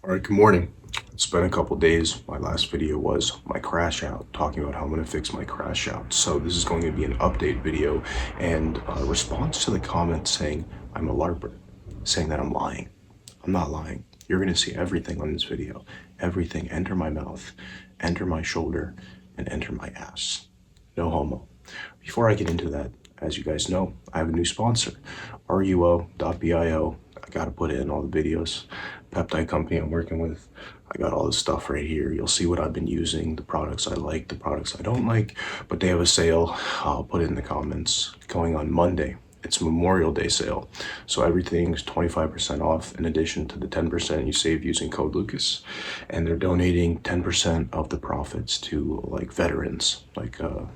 All right, good morning. It's been a couple days. My last video was my crash out, talking about how I'm going to fix my crash out. So this is going to be an update video and a response to the comments saying I'm a LARPer, saying that I'm lying. I'm not lying. You're going to see everything on this video. Everything. Enter my mouth, enter my shoulder, and enter my ass. No homo. Before I get into that, as you guys know, I have a new sponsor, ruo.bio. I gotta put it in all the videos. Peptide company I'm working with. I got all this stuff right here. You'll see what I've been using, the products I like, the products I don't like, but they have a sale. I'll put it in the comments. Going on Monday. It's Memorial Day sale. So everything's 25% off in addition to the 10% you save using code Lucas. And they're donating 10% of the profits to like veterans, like a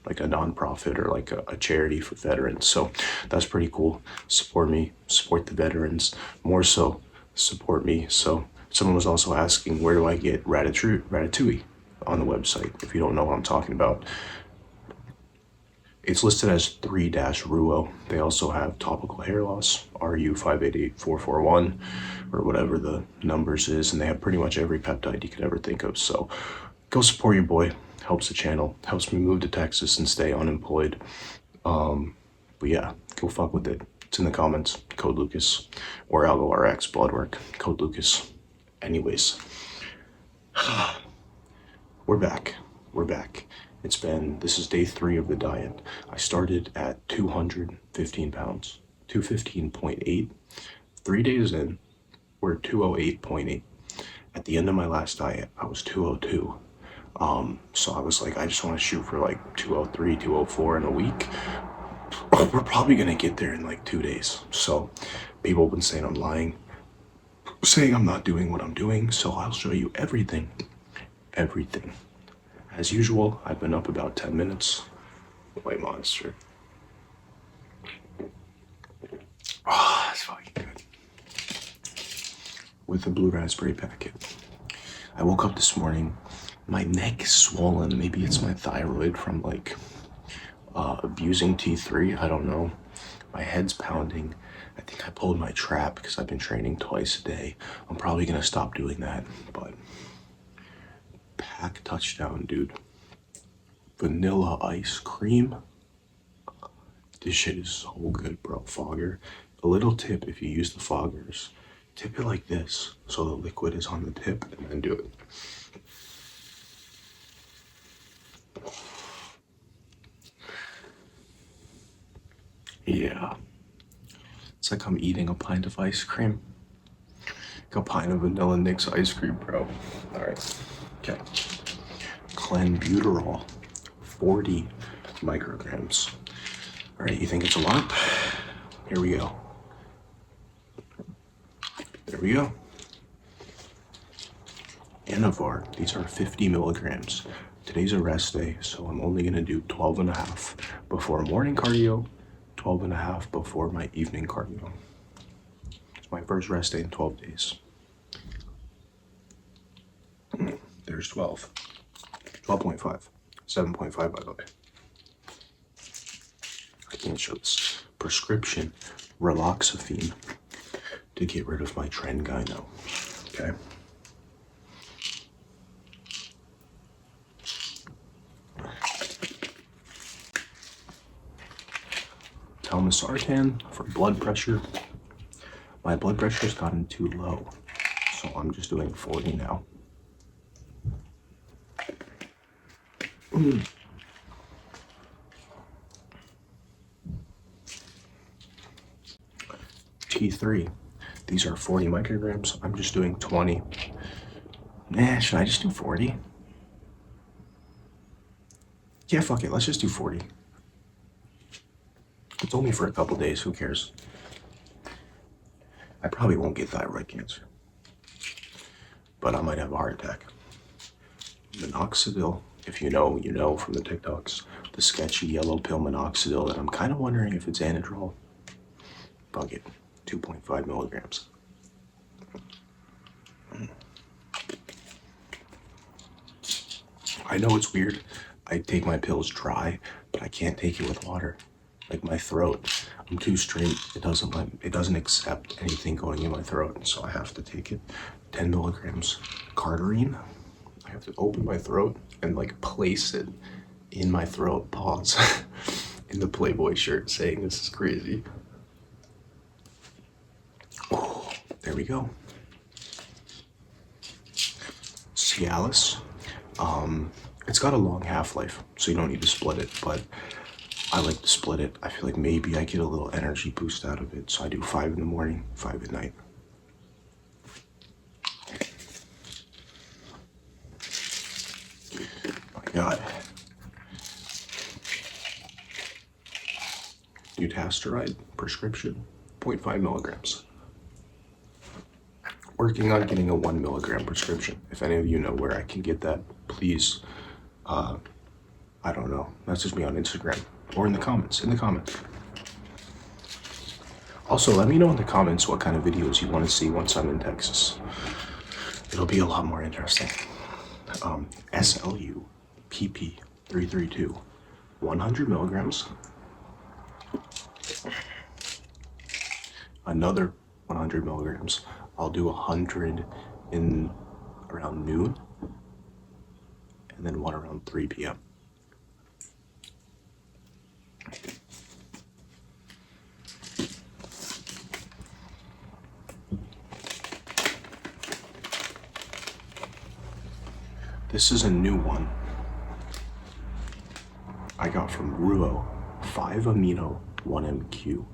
nonprofit or like a charity for veterans. So that's pretty cool. Support me, support the veterans, more so support me. So someone was also asking, where do I get Ratatouille on the website? If you don't know what I'm talking about, it's listed as 3-Ruo. They also have topical hair loss, RU588441, or whatever the numbers is, and they have pretty much every peptide you could ever think of. So go support your boy. Helps the channel, helps me move to Texas and stay unemployed. But yeah, go fuck with it. It's in the comments, code Lucas, or Algo RX blood work, code Lucas. Anyways, we're back. This is day 3 of the diet. I started at 215 pounds, 215.8. 3 days in, we're 208.8. At the end of my last diet, I was 202. So I was like, I just want to shoot for like 203, 204 in a week. We're probably going to get there in like 2 days. So people have been saying I'm lying, saying I'm not doing what I'm doing. So I'll show you everything. As usual, I've been up about 10 minutes. White Monster. Oh, it's fucking good. With a blue raspberry packet. I woke up this morning. My neck is swollen. Maybe it's my thyroid from like abusing T3. I don't know. My head's pounding. I think I pulled my trap because I've been training twice a day. I'm probably gonna stop doing that, but pack touchdown, dude. Vanilla ice cream. This shit is so good, bro. Fogger. A little tip: if you use the foggers, tip it like this so the liquid is on the tip, and then do it. Yeah, it's like I'm eating a pint of ice cream. Like a pint of vanilla Nix ice cream, bro. All right, okay. Clenbuterol, 40 micrograms. All right, you think it's a lot? Here we go. There we go. Anavar, these are 50 milligrams. Today's a rest day, so I'm only gonna do 12.5 before morning cardio, 12.5 before my evening cardio. It's my first rest day in 12 days. There's 12. 12.5. 7.5 by the way. I can't show this. Prescription Raloxifene to get rid of my trend gyno. Okay. Telmisartan for blood pressure. My blood pressure's gotten too low, so I'm just doing 40 now. T3. These are 40 micrograms. I'm just doing 20. Nah, should I just do 40? Yeah, fuck it. Let's just do 40. It's only for a couple days. Who cares? I probably won't get thyroid cancer, but I might have a heart attack. Minoxidil. If you know, you know from the TikToks. The sketchy yellow pill minoxidil that I'm kind of wondering if it's Anadrol. Fuck it. 2.5 milligrams. I know it's weird. I take my pills dry, but I can't take it with water. Like my throat. I'm too straight. It doesn't accept anything going in my throat, so I have to take it. 10 milligrams cardarine. I have to open my throat and like place it in my throat. Pause. In the Playboy shirt, saying this is crazy. Oh, there we go. Cialis. It's got a long half-life, so you don't need to split it, but I like to split it. I feel like maybe I get a little energy boost out of it, so I do 5 in the morning, 5 at night. My God. Dutasteride prescription, 0.5 milligrams. Working on getting a 1 milligram prescription. If any of you know where I can get that, please, I don't know, message me on Instagram or in the comments. Also, let me know in the comments what kind of videos you want to see once I'm in Texas. It'll be a lot more interesting. SLU PP 332, 100 milligrams. Another 100 milligrams. I'll do 100 in around noon, and then one around 3 p.m. This is a new one I got from Ruo, 5 amino 1MQ.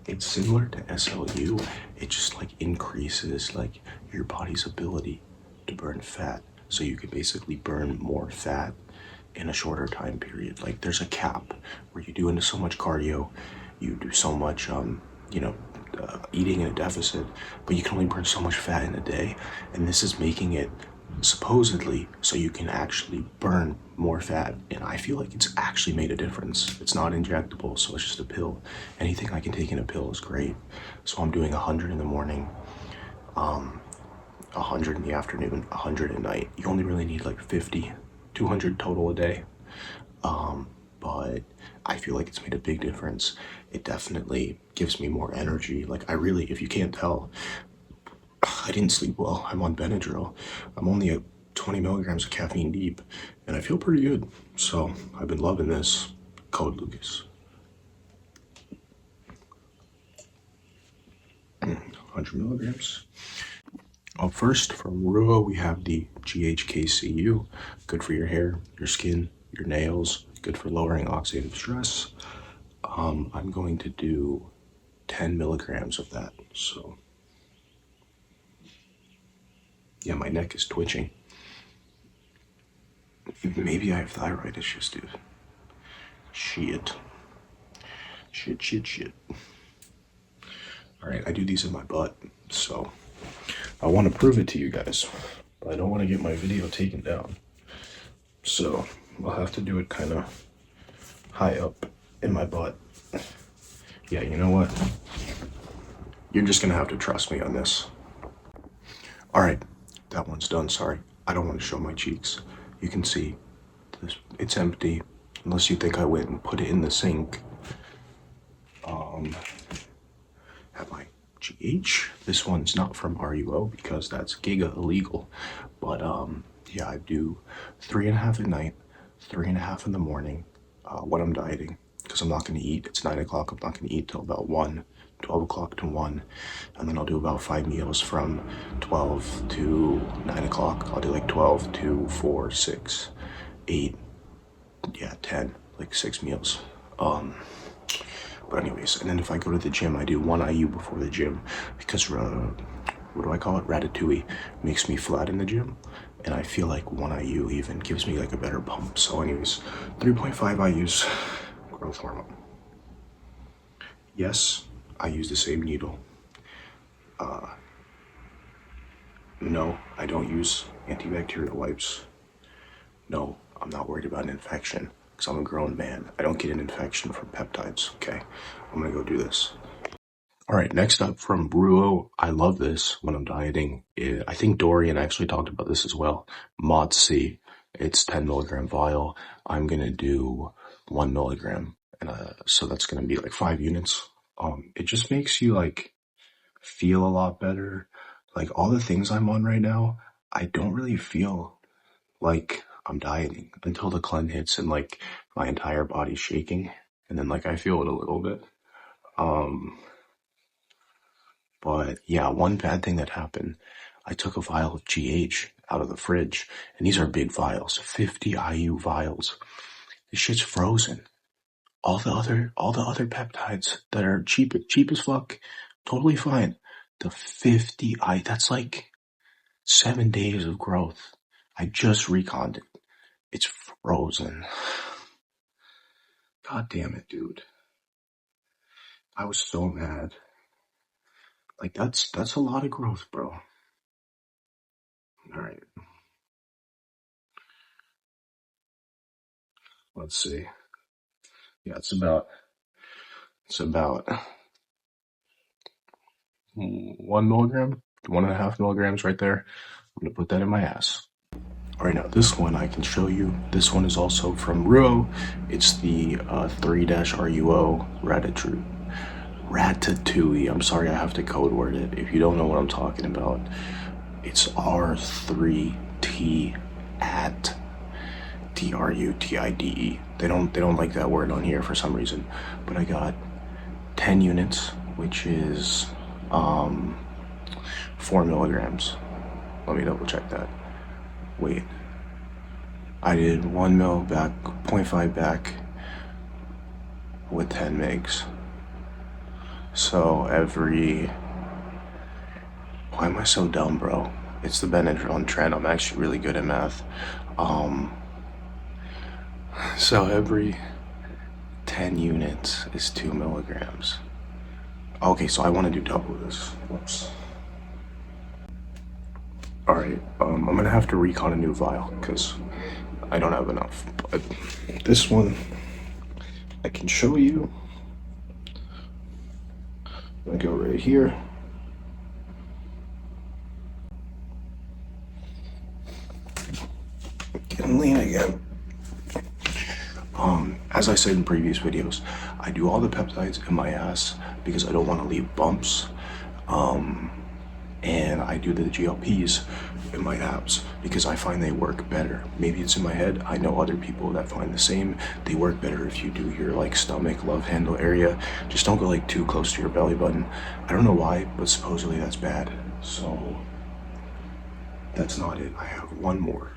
It's similar to SLU. It just like increases like your body's ability to burn fat. So you can basically burn more fat in a shorter time period. Like there's a cap where you do into so much cardio, you do so much, eating in a deficit, but you can only burn so much fat in a day. And this is making it supposedly so you can actually burn more fat, and I feel like it's actually made a difference. It's not injectable, so it's just a pill. Anything I can take in a pill is great. So I'm doing 100 in the morning, 100 in the afternoon, 100 at night. You only really need like 50, 200 total a day. But I feel like it's made a big difference. It definitely gives me more energy. Like I really, if you can't tell, I didn't sleep well. I'm on Benadryl. I'm only at 20 milligrams of caffeine deep, and I feel pretty good. So I've been loving this. Code Lucas. 100 milligrams. Up first, from Ruo, we have the GHKCU. Good for your hair, your skin, your nails. Good for lowering oxidative stress. I'm going to do 10 milligrams of that. So yeah, my neck is twitching. Maybe I have thyroid issues, dude. Shit. All right, I do these in my butt, so I want to prove it to you guys, but I don't want to get my video taken down. So I'll have to do it kind of high up in my butt. Yeah, you know what? You're just gonna have to trust me on this. All right, that one's done. Sorry, I don't want to show my cheeks. You can see this, it's empty, unless you think I went and put it in the sink. Have my GH. This one's not from RUO because that's giga illegal. But yeah, I do 3.5 at night, 3.5 in the morning when I'm dieting, because I'm not going to eat. It's 9 o'clock. I'm not going to eat till about 1, 12 o'clock to 1. And then I'll do about 5 meals from 12 to 9 o'clock. I'll do like 12 to 4, 6, 8, yeah, 10, like 6 meals. But anyways, and then if I go to the gym, I do 1 IU before the gym, because what do I call it? Ratatouille makes me flat in the gym, and I feel like 1 IU even gives me like a better pump. So anyways, 3.5 IUs, growth hormone. Yes, I use the same needle. No, I don't use antibacterial wipes. No, I'm not worried about an infection, because I'm a grown man. I don't get an infection from peptides, okay? I'm gonna go do this. All right, next up from Ruo. I love this when I'm dieting. I think Dorian actually talked about this as well. Mod C. It's 10 milligram vial. I'm gonna do 1 milligram, and so that's gonna be like 5 units. It just makes you like feel a lot better. Like all the things I'm on right now, I don't really feel like I'm dieting until the cleanse hits and like my entire body's shaking. And then like I feel it a little bit. Um, but yeah, one bad thing that happened, I took a vial of GH out of the fridge, and these are big vials, 50 IU vials. This shit's frozen. All the other peptides that are cheap as fuck, totally fine. The 50 that's like 7 days of growth. I just reconned it. It's frozen. God damn it, dude. I was so mad. Like that's a lot of growth, bro. Alright, let's see. Yeah, it's about 1 milligram, 1.5 milligrams right there. I'm gonna put that in my ass. Alright, now this one I can show you. This one is also from Ruo. It's the 3-RUO Ratatouille. I'm sorry I have to code word it. If you don't know what I'm talking about, it's R3T at DRUTIDE. They don't like that word on here for some reason. But I got 10 units, which is 4 milligrams. Let me double check that. Wait. I did 1 mil back, 0.5 back with 10 megs. So every... Why am I so dumb, bro? It's the Benadryl trend. I'm actually really good at math. So every 10 units is 2 milligrams. Okay, so I want to do double this. Whoops. Alright, I'm gonna have to recon a new vial because I don't have enough. But this one, I can show you. I'm gonna go right here. Getting lean again. As I said in previous videos, I do all the peptides in my ass because I don't want to leave bumps. And I do the GLPs in my abs because I find they work better. Maybe it's in my head. I know other people that find the same. They work better if you do your like stomach, love handle area. Just don't go like too close to your belly button. I don't know why, but supposedly that's bad. So that's not it. I have one more.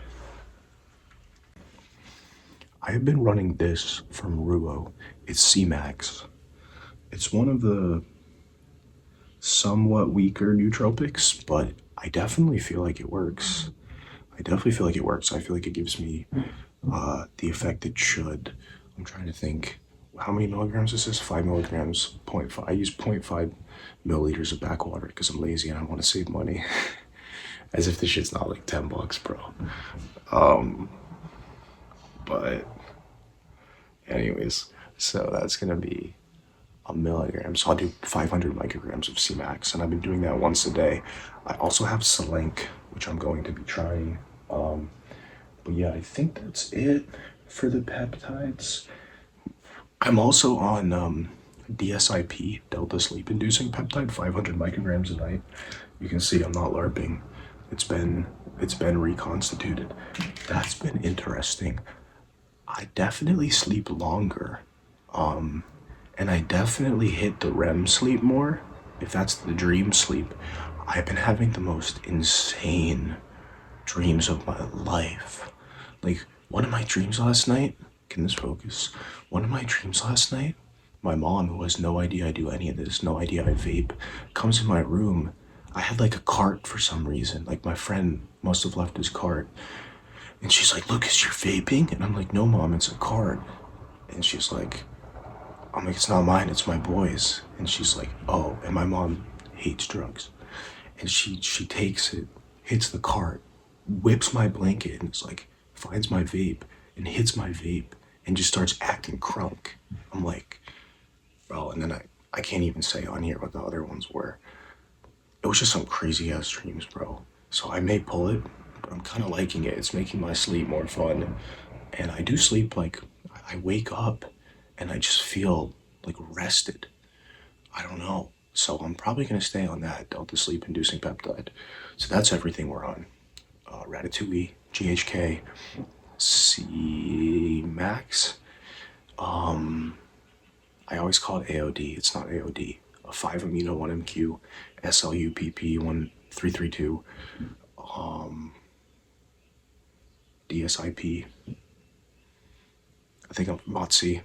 I have been running this from Ruo. It's C-Max. It's one of the somewhat weaker nootropics, but I definitely feel like it works. I feel like it gives me the effect it should. I'm trying to think. How many milligrams is this? 5 milligrams, 0.5. I use 0.5 milliliters of backwater because I'm lazy and I want to save money. As if this shit's not like $10, bro. But anyways, so that's gonna be a milligram. So I'll do 500 micrograms of C-Max, and I've been doing that once a day. I also have Selink, which I'm going to be trying. But yeah, I think that's it for the peptides. I'm also on DSIP, Delta Sleep Inducing Peptide, 500 micrograms a night. You can see I'm not LARPing. It's been reconstituted. That's been interesting. I definitely sleep longer. And I definitely hit the REM sleep more, if that's the dream sleep. I've been having the most insane dreams of my life. Like, one of my dreams last night, can this focus? One of my dreams last night, my mom, who has no idea I do any of this, no idea I vape, comes in my room. I had like a cart for some reason. Like, my friend must have left his cart. And she's like, Lucas, you're vaping? And I'm like, no, Mom, it's a cart. And she's like, I'm like, it's not mine, it's my boy's. And she's like, oh, and my mom hates drugs. And she takes it, hits the cart, whips my blanket, and it's like, finds my vape, and hits my vape, and just starts acting crunk. I'm like, bro, and then I can't even say on here what the other ones were. It was just some crazy ass dreams, bro. So I may pull it, but I'm kind of liking it. It's making my sleep more fun. And I do sleep, like, I wake up and I just feel like rested. I don't know. So I'm probably going to stay on that Delta sleep inducing peptide. So that's everything we're on. Ratatouille, GHK, C Max. I always call it AOD. It's not AOD. A 5 amino 1MQ, SLUPP 1332, DSIP. I think I'm MOTSI.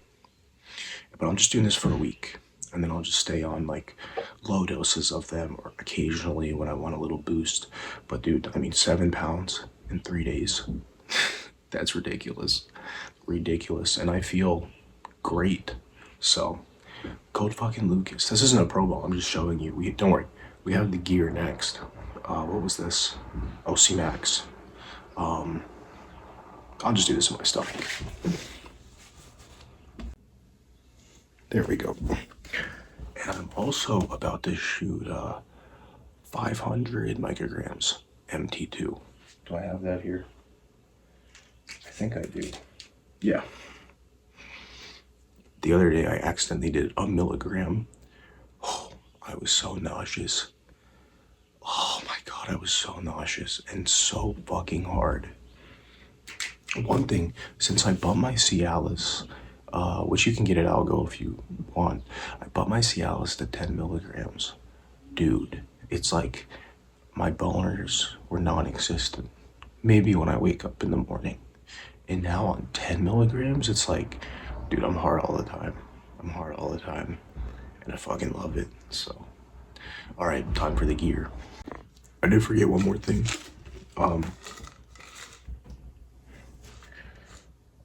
But I'm just doing this for a week. And then I'll just stay on like low doses of them or occasionally when I want a little boost. But dude, I mean, 7 pounds in 3 days. That's ridiculous. Ridiculous. And I feel great. So, code fucking Lucas. This isn't a pro ball. I'm just showing you. Don't worry. We have the gear next. What was this? Oh, C Max. I'll just do this in my stomach. There we go. And I'm also about to shoot 500 micrograms MT2. Do I have that here? I think I do. Yeah. The other day I accidentally did a milligram. Oh, I was so nauseous. Oh my God, I was so nauseous and so fucking hard. One thing, since I bumped my Cialis, which you can get at Algo if you want, I bumped my Cialis to 10 milligrams. Dude, it's like my boners were non-existent. Maybe when I wake up in the morning. And now on 10 milligrams, it's like, dude, I'm hard all the time. I'm hard all the time. And I fucking love it, so. All right, time for the gear. I did forget one more thing.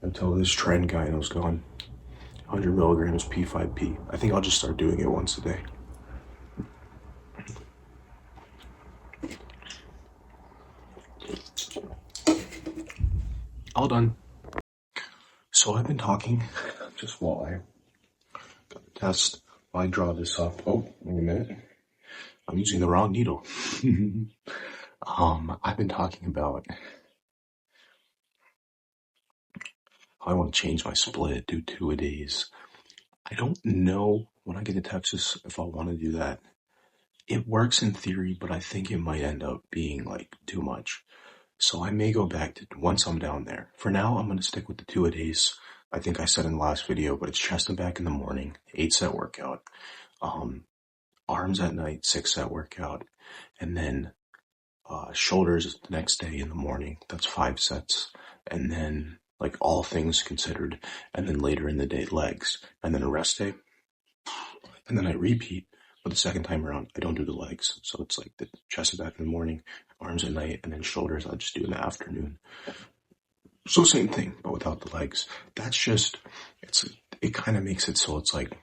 Until this trend gyno's gone. 100 milligrams P5P. I think I'll just start doing it once a day. All done. So I've been talking just while I got the test. While I draw this up. Oh, wait a minute. I'm using the wrong needle. I've been talking about how I want to change my split, do 2-a-days. I don't know when I get to Texas if I want to do that. It works in theory, but I think it might end up being like too much. So I may go back to once I'm down there. For now, I'm going to stick with the 2-a-days. I think I said in the last video, but it's chest and back in the morning, 8-set workout. Arms at night, 6-set workout. And then shoulders the next day in the morning. That's 5 sets. And then like all things considered. And then later in the day, legs. And then a rest day. And then I repeat. But the second time around, I don't do the legs. So it's like the chest and back in the morning, arms at night, and then shoulders I'll just do in the afternoon. So same thing, but without the legs. That's just, it kind of makes it so it's like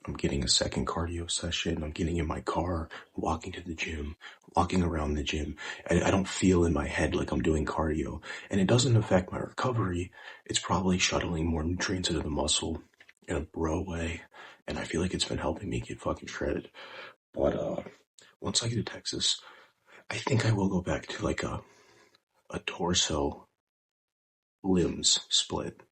I'm getting a second cardio session. I'm getting in my car, walking to the gym, walking around the gym. And I don't feel in my head like I'm doing cardio. And it doesn't affect my recovery. It's probably shuttling more nutrients into the muscle in a bro way. And I feel like it's been helping me get fucking shredded. But once I get to Texas, I think I will go back to like a torso limbs split,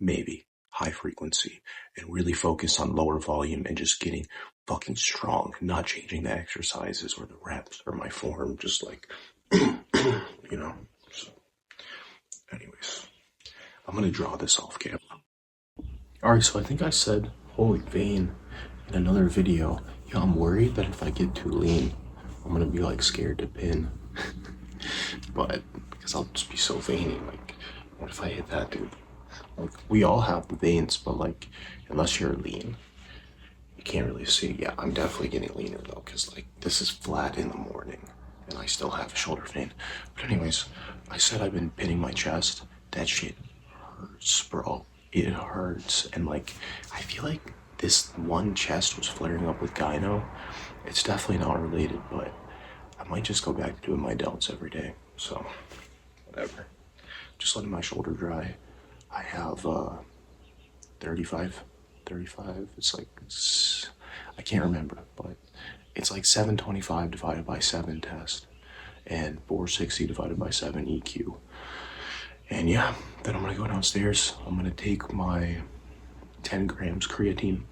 maybe high frequency, and really focus on lower volume and just getting fucking strong, not changing the exercises or the reps or my form, just like, you know. So, anyways, I'm gonna draw this off camera. Alright, so I think I said holy vein in another video. Yeah, I'm worried that if I get too lean, I'm gonna be like scared to pin. But because I'll just be so veiny, like, what if I hit that, dude? Like, we all have the veins, but like, unless you're lean, you can't really see. Yeah, I'm definitely getting leaner though, because like, this is flat in the morning, and I still have a shoulder vein. But anyways, I said I've been pinning my chest. That shit hurts, bro. It hurts, and like, I feel like this one chest was flaring up with gyno. It's definitely not related, but I might just go back to doing my delts every day. So, whatever. Just letting my shoulder dry. I have 35. It's like, I can't remember, but it's like 725 divided by 7 test and 460 divided by 7 EQ. And yeah, then I'm gonna go downstairs. I'm gonna take my 10 grams creatine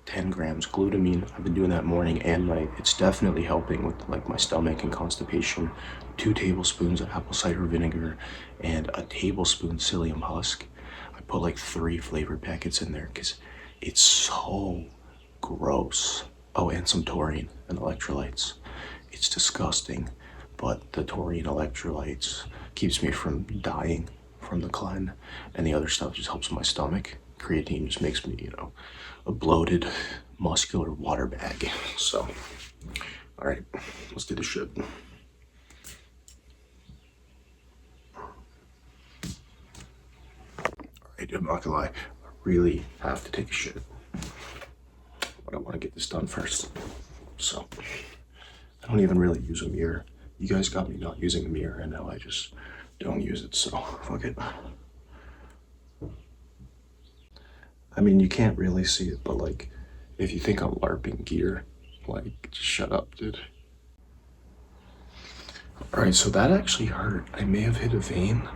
10 grams glutamine. I've been doing that morning and night. It's definitely helping with like my stomach and constipation. 2 tablespoons of apple cider vinegar and a tablespoon psyllium husk. I put like 3 flavored packets in there because it's so gross. Oh, and some taurine and electrolytes. It's disgusting, but the taurine electrolytes keeps me from dying from the clen, and the other stuff just helps my stomach. Creatine just makes me, a bloated, muscular water bag. So, all right, let's do this shit. All right, I'm not gonna lie, I really have to take a shit, but I want to get this done first. So, I don't even really use a mirror. You guys got me not using a mirror, and now I just don't use it, so fuck it. I mean, you can't really see it, but like, if you think I'm LARPing gear, like, just shut up, dude. All right, so that actually hurt. I may have hit a vein,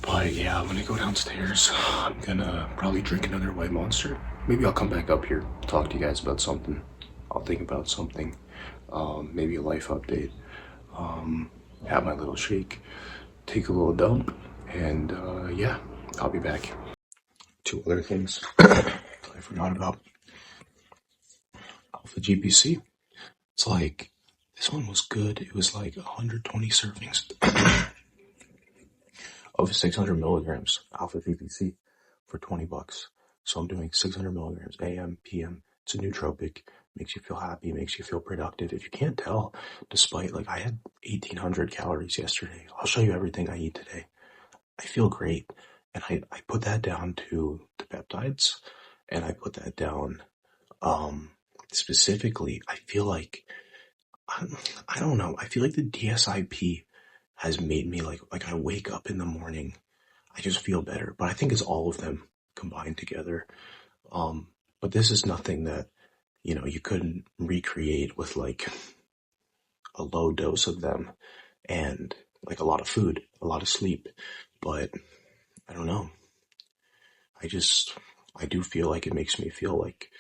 but yeah, I'm gonna go downstairs. I'm gonna probably drink another white monster. Maybe I'll come back up here, talk to you guys about something. I'll think about something, maybe a life update, have my little shake, take a little dump, and yeah, I'll be back. 2 other things I forgot about. Alpha GPC. It's like, this one was good. It was like 120 servings of 600 milligrams Alpha GPC for 20 bucks. So I'm doing 600 milligrams AM, PM. It's a nootropic, makes you feel happy, makes you feel productive. If you can't tell, despite like I had 1,800 calories yesterday, I'll show you everything I eat today. I feel great. And I put that down to the peptides, and I put that down specifically. I feel like, I don't know, I feel like the DSIP has made me like I wake up in the morning, I just feel better. But I think it's all of them combined together. But this is nothing that, you couldn't recreate with like a low dose of them and like a lot of food, a lot of sleep. But I don't know. I do feel like it makes me feel like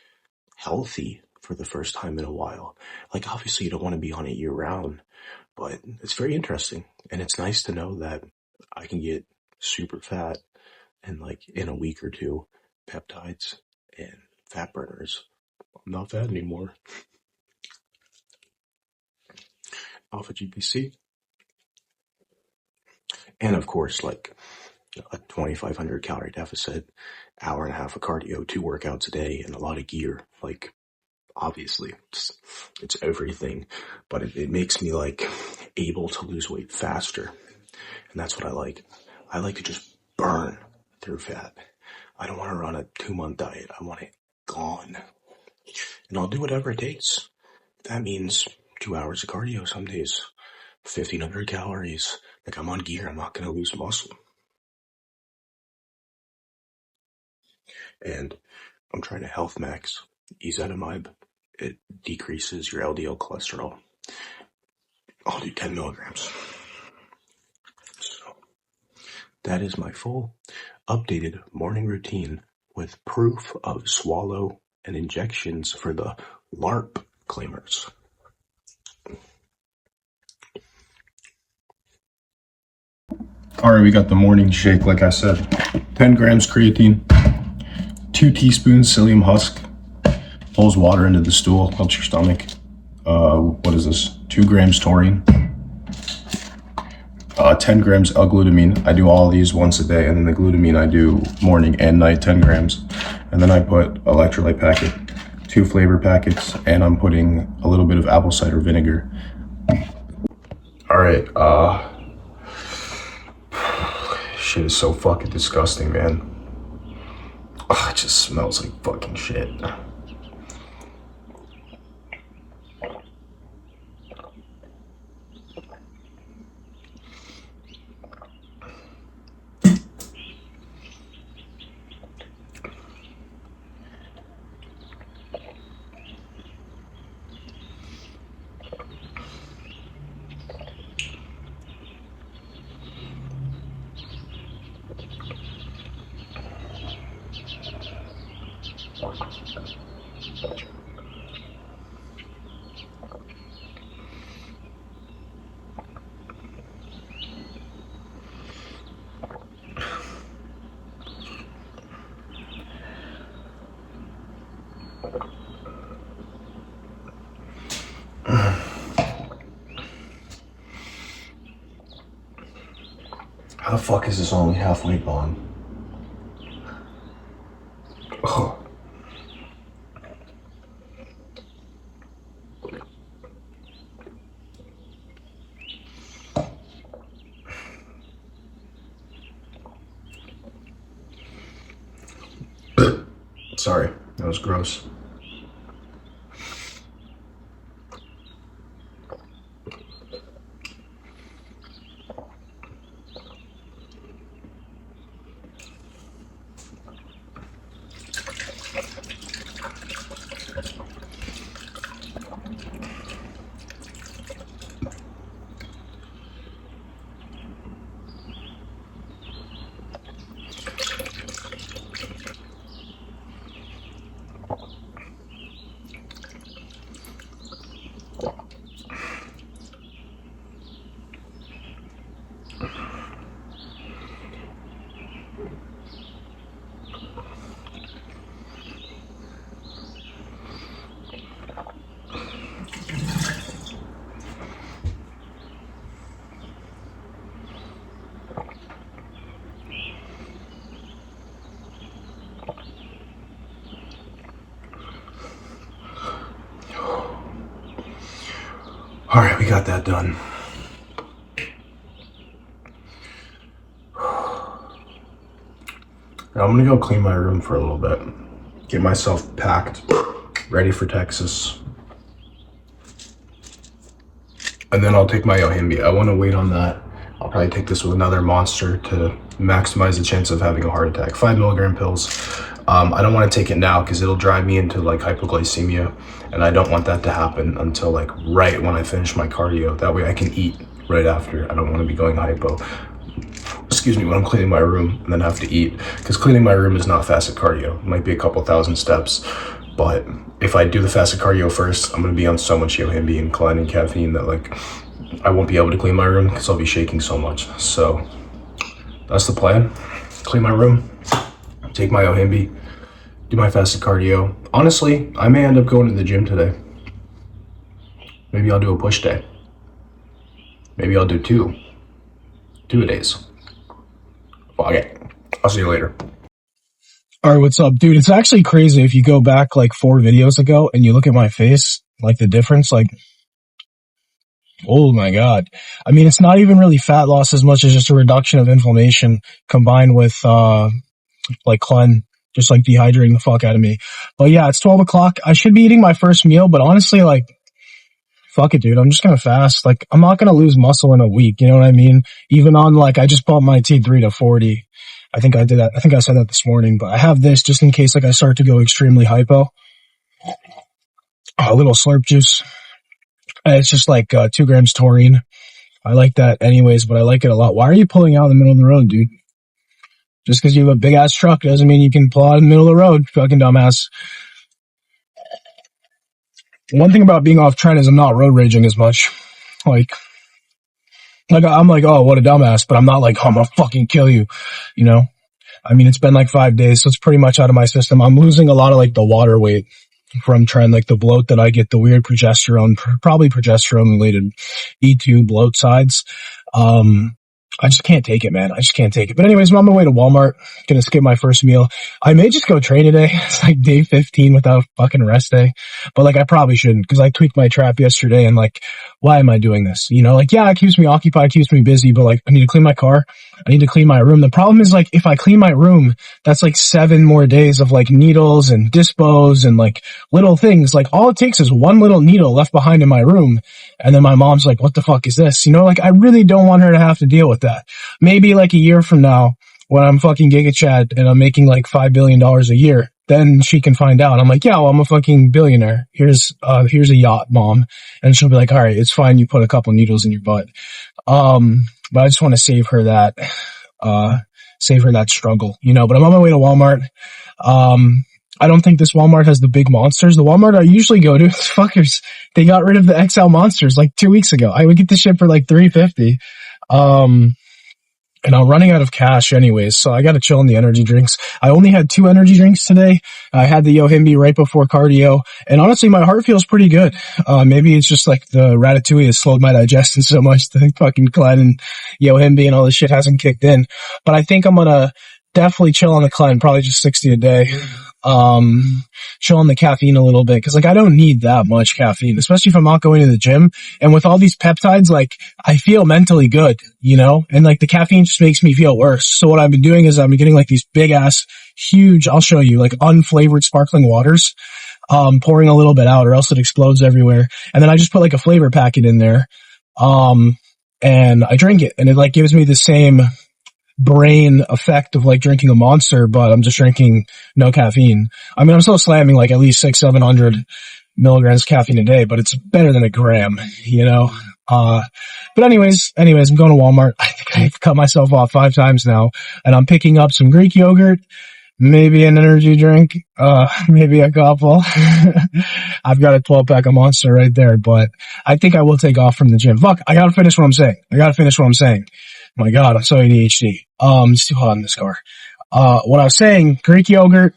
healthy for the first time in a while. Like, obviously you don't want to be on it year round, but it's very interesting. And it's nice to know that I can get super fat and like in a week or two, peptides and fat burners. I'm not fat anymore. Alpha GPC. And of course, like a 2,500 calorie deficit, hour and a half of cardio, 2 workouts a day, and a lot of gear. Like, obviously, it's everything, but it makes me like able to lose weight faster. And that's what I like. I like to just burn through fat. I don't want to run a 2-month diet. I want it gone. And I'll do whatever it takes. That means 2 hours of cardio some days, 1,500 calories. Like, I'm on gear. I'm not going to lose muscle. And I'm trying to health max ezetimibe. It decreases your LDL cholesterol. I'll do 10 milligrams. So that is my full updated morning routine with proof of swallow and injections for the LARP claimers. All right, we got the morning shake, like I said. 10 grams creatine, 2 teaspoons psyllium husk, pulls water into the stool, helps your stomach. What is this? 2 grams taurine, 10 grams L-glutamine. I do all these once a day, and then the glutamine I do morning and night, 10 grams. And then I put electrolyte packet, 2 flavor packets, and I'm putting a little bit of apple cider vinegar. All right, shit is so fucking disgusting, man. It just smells like fucking shit. How the fuck is this only halfway gone? Oh. Sorry, that was gross. All right, we got that done. Now I'm gonna go clean my room for a little bit, get myself packed, ready for Texas. And then I'll take my Yohimbi. I wanna wait on that. I'll probably take this with another monster to maximize the chance of having a heart attack. 5 milligram pills. I don't want to take it now because it'll drive me into like hypoglycemia, and I don't want that to happen until like right when I finish my cardio. That way I can eat right after. I don't want to be going hypo, excuse me, when I'm cleaning my room and then have to eat, because cleaning my room is not fasted cardio. It might be a couple thousand steps, but if I do the fasted cardio first, I'm going to be on so much Yohimbi and Klein and caffeine that like I won't be able to clean my room because I'll be shaking so much. So that's the plan. Clean my room, take my Yohimbi, do my fasted cardio. Honestly, I may end up going to the gym today. Maybe I'll do a push day. Maybe I'll do two a days. Fuck it. I'll see you later. All right, what's up, dude? It's actually crazy if you go back like 4 videos ago and you look at my face, like the difference, like, oh my God. I mean, it's not even really fat loss as much as just a reduction of inflammation combined with, like Clen, just like dehydrating the fuck out of me. But yeah, it's 12 o'clock. I should be eating my first meal, but honestly, like, fuck it, dude. I'm just gonna fast. Like, I'm not gonna lose muscle in a week. You know what I mean? Even on like, I just bumped my T3 to 40. I think I did that. I think I said that this morning, but I have this just in case like I start to go extremely hypo. A little slurp juice. It's just like 2 grams taurine. I like that anyways, but I like it a lot. Why are you pulling out in the middle of the road, dude? Just because you have a big ass truck doesn't mean you can pull out in the middle of the road, fucking dumbass. One thing about being off trend is I'm not road raging as much. Like I'm like, oh, what a dumbass, but I'm not like, oh, I'm gonna fucking kill you, you know? I mean, it's been like 5 days, so it's pretty much out of my system. I'm losing a lot of like the water weight from trend, like the bloat that I get, the weird progesterone, probably progesterone related E2 bloat sides. I just can't take it, man. I just can't take it. But anyways, I'm on my way to Walmart. Gonna skip my first meal. I may just go train today. It's like day 15 without a fucking rest day. But like, I probably shouldn't because I tweaked my trap yesterday and like, why am I doing this? You know, like, yeah, it keeps me occupied, keeps me busy, but like, I need to clean my car. I need to clean my room. The problem is like, if I clean my room, that's like 7 more days of like needles and dispos and like little things. Like all it takes is one little needle left behind in my room. And then my mom's like, what the fuck is this? You know, like I really don't want her to have to deal with that. Maybe like a year from now when I'm fucking Giga Chad and I'm making like $5 billion a year, then she can find out. I'm like, yeah, well, I'm a fucking billionaire. Here's a yacht, mom. And she'll be like, all right, it's fine. You put a couple needles in your butt. But I just want to save her that struggle, you know, but I'm on my way to Walmart. I don't think this Walmart has the big monsters. The Walmart I usually go to, fuckers, they got rid of the XL monsters like 2 weeks ago. I would get this shit for like $3.50. and I'm running out of cash anyways, so I gotta chill on the energy drinks. I only had 2 energy drinks today. I had the Yohimbe right before cardio, and honestly, my heart feels pretty good. Maybe it's just like the ratatouille has slowed my digestion so much, the fucking Clen and Yohimbe and all this shit hasn't kicked in. But I think I'm gonna definitely chill on the Clen, probably just 60 a day. Chill on the caffeine a little bit, cause like I don't need that much caffeine, especially if I'm not going to the gym. And with all these peptides, like I feel mentally good, you know, and like the caffeine just makes me feel worse. So what I've been doing is I've been getting like these big ass, huge, I'll show you, like unflavored sparkling waters, pouring a little bit out or else it explodes everywhere. And then I just put like a flavor packet in there, and I drink it, and it like gives me the same brain effect of like drinking a Monster, but I'm just drinking no caffeine. I mean, I'm still slamming like at least 600-700 milligrams caffeine a day, but it's better than a gram, you know? But anyways, I'm going to Walmart. I think I've cut myself off 5 times now, and I'm picking up some Greek yogurt, maybe an energy drink, maybe a couple. I've got a 12-pack of Monster right there, but I think I will take off from the gym. Fuck, I gotta finish what I'm saying. My God, I'm so ADHD. It's too hot in this car. What I was saying, Greek yogurt,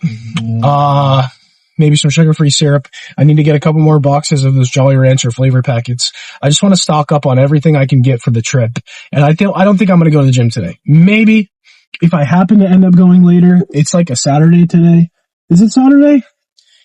maybe some sugar-free syrup. I need to get a couple more boxes of those Jolly Rancher flavor packets. I just want to stock up on everything I can get for the trip. And I don't think I'm going to go to the gym today. Maybe if I happen to end up going later, it's like a Saturday today. Is it Saturday?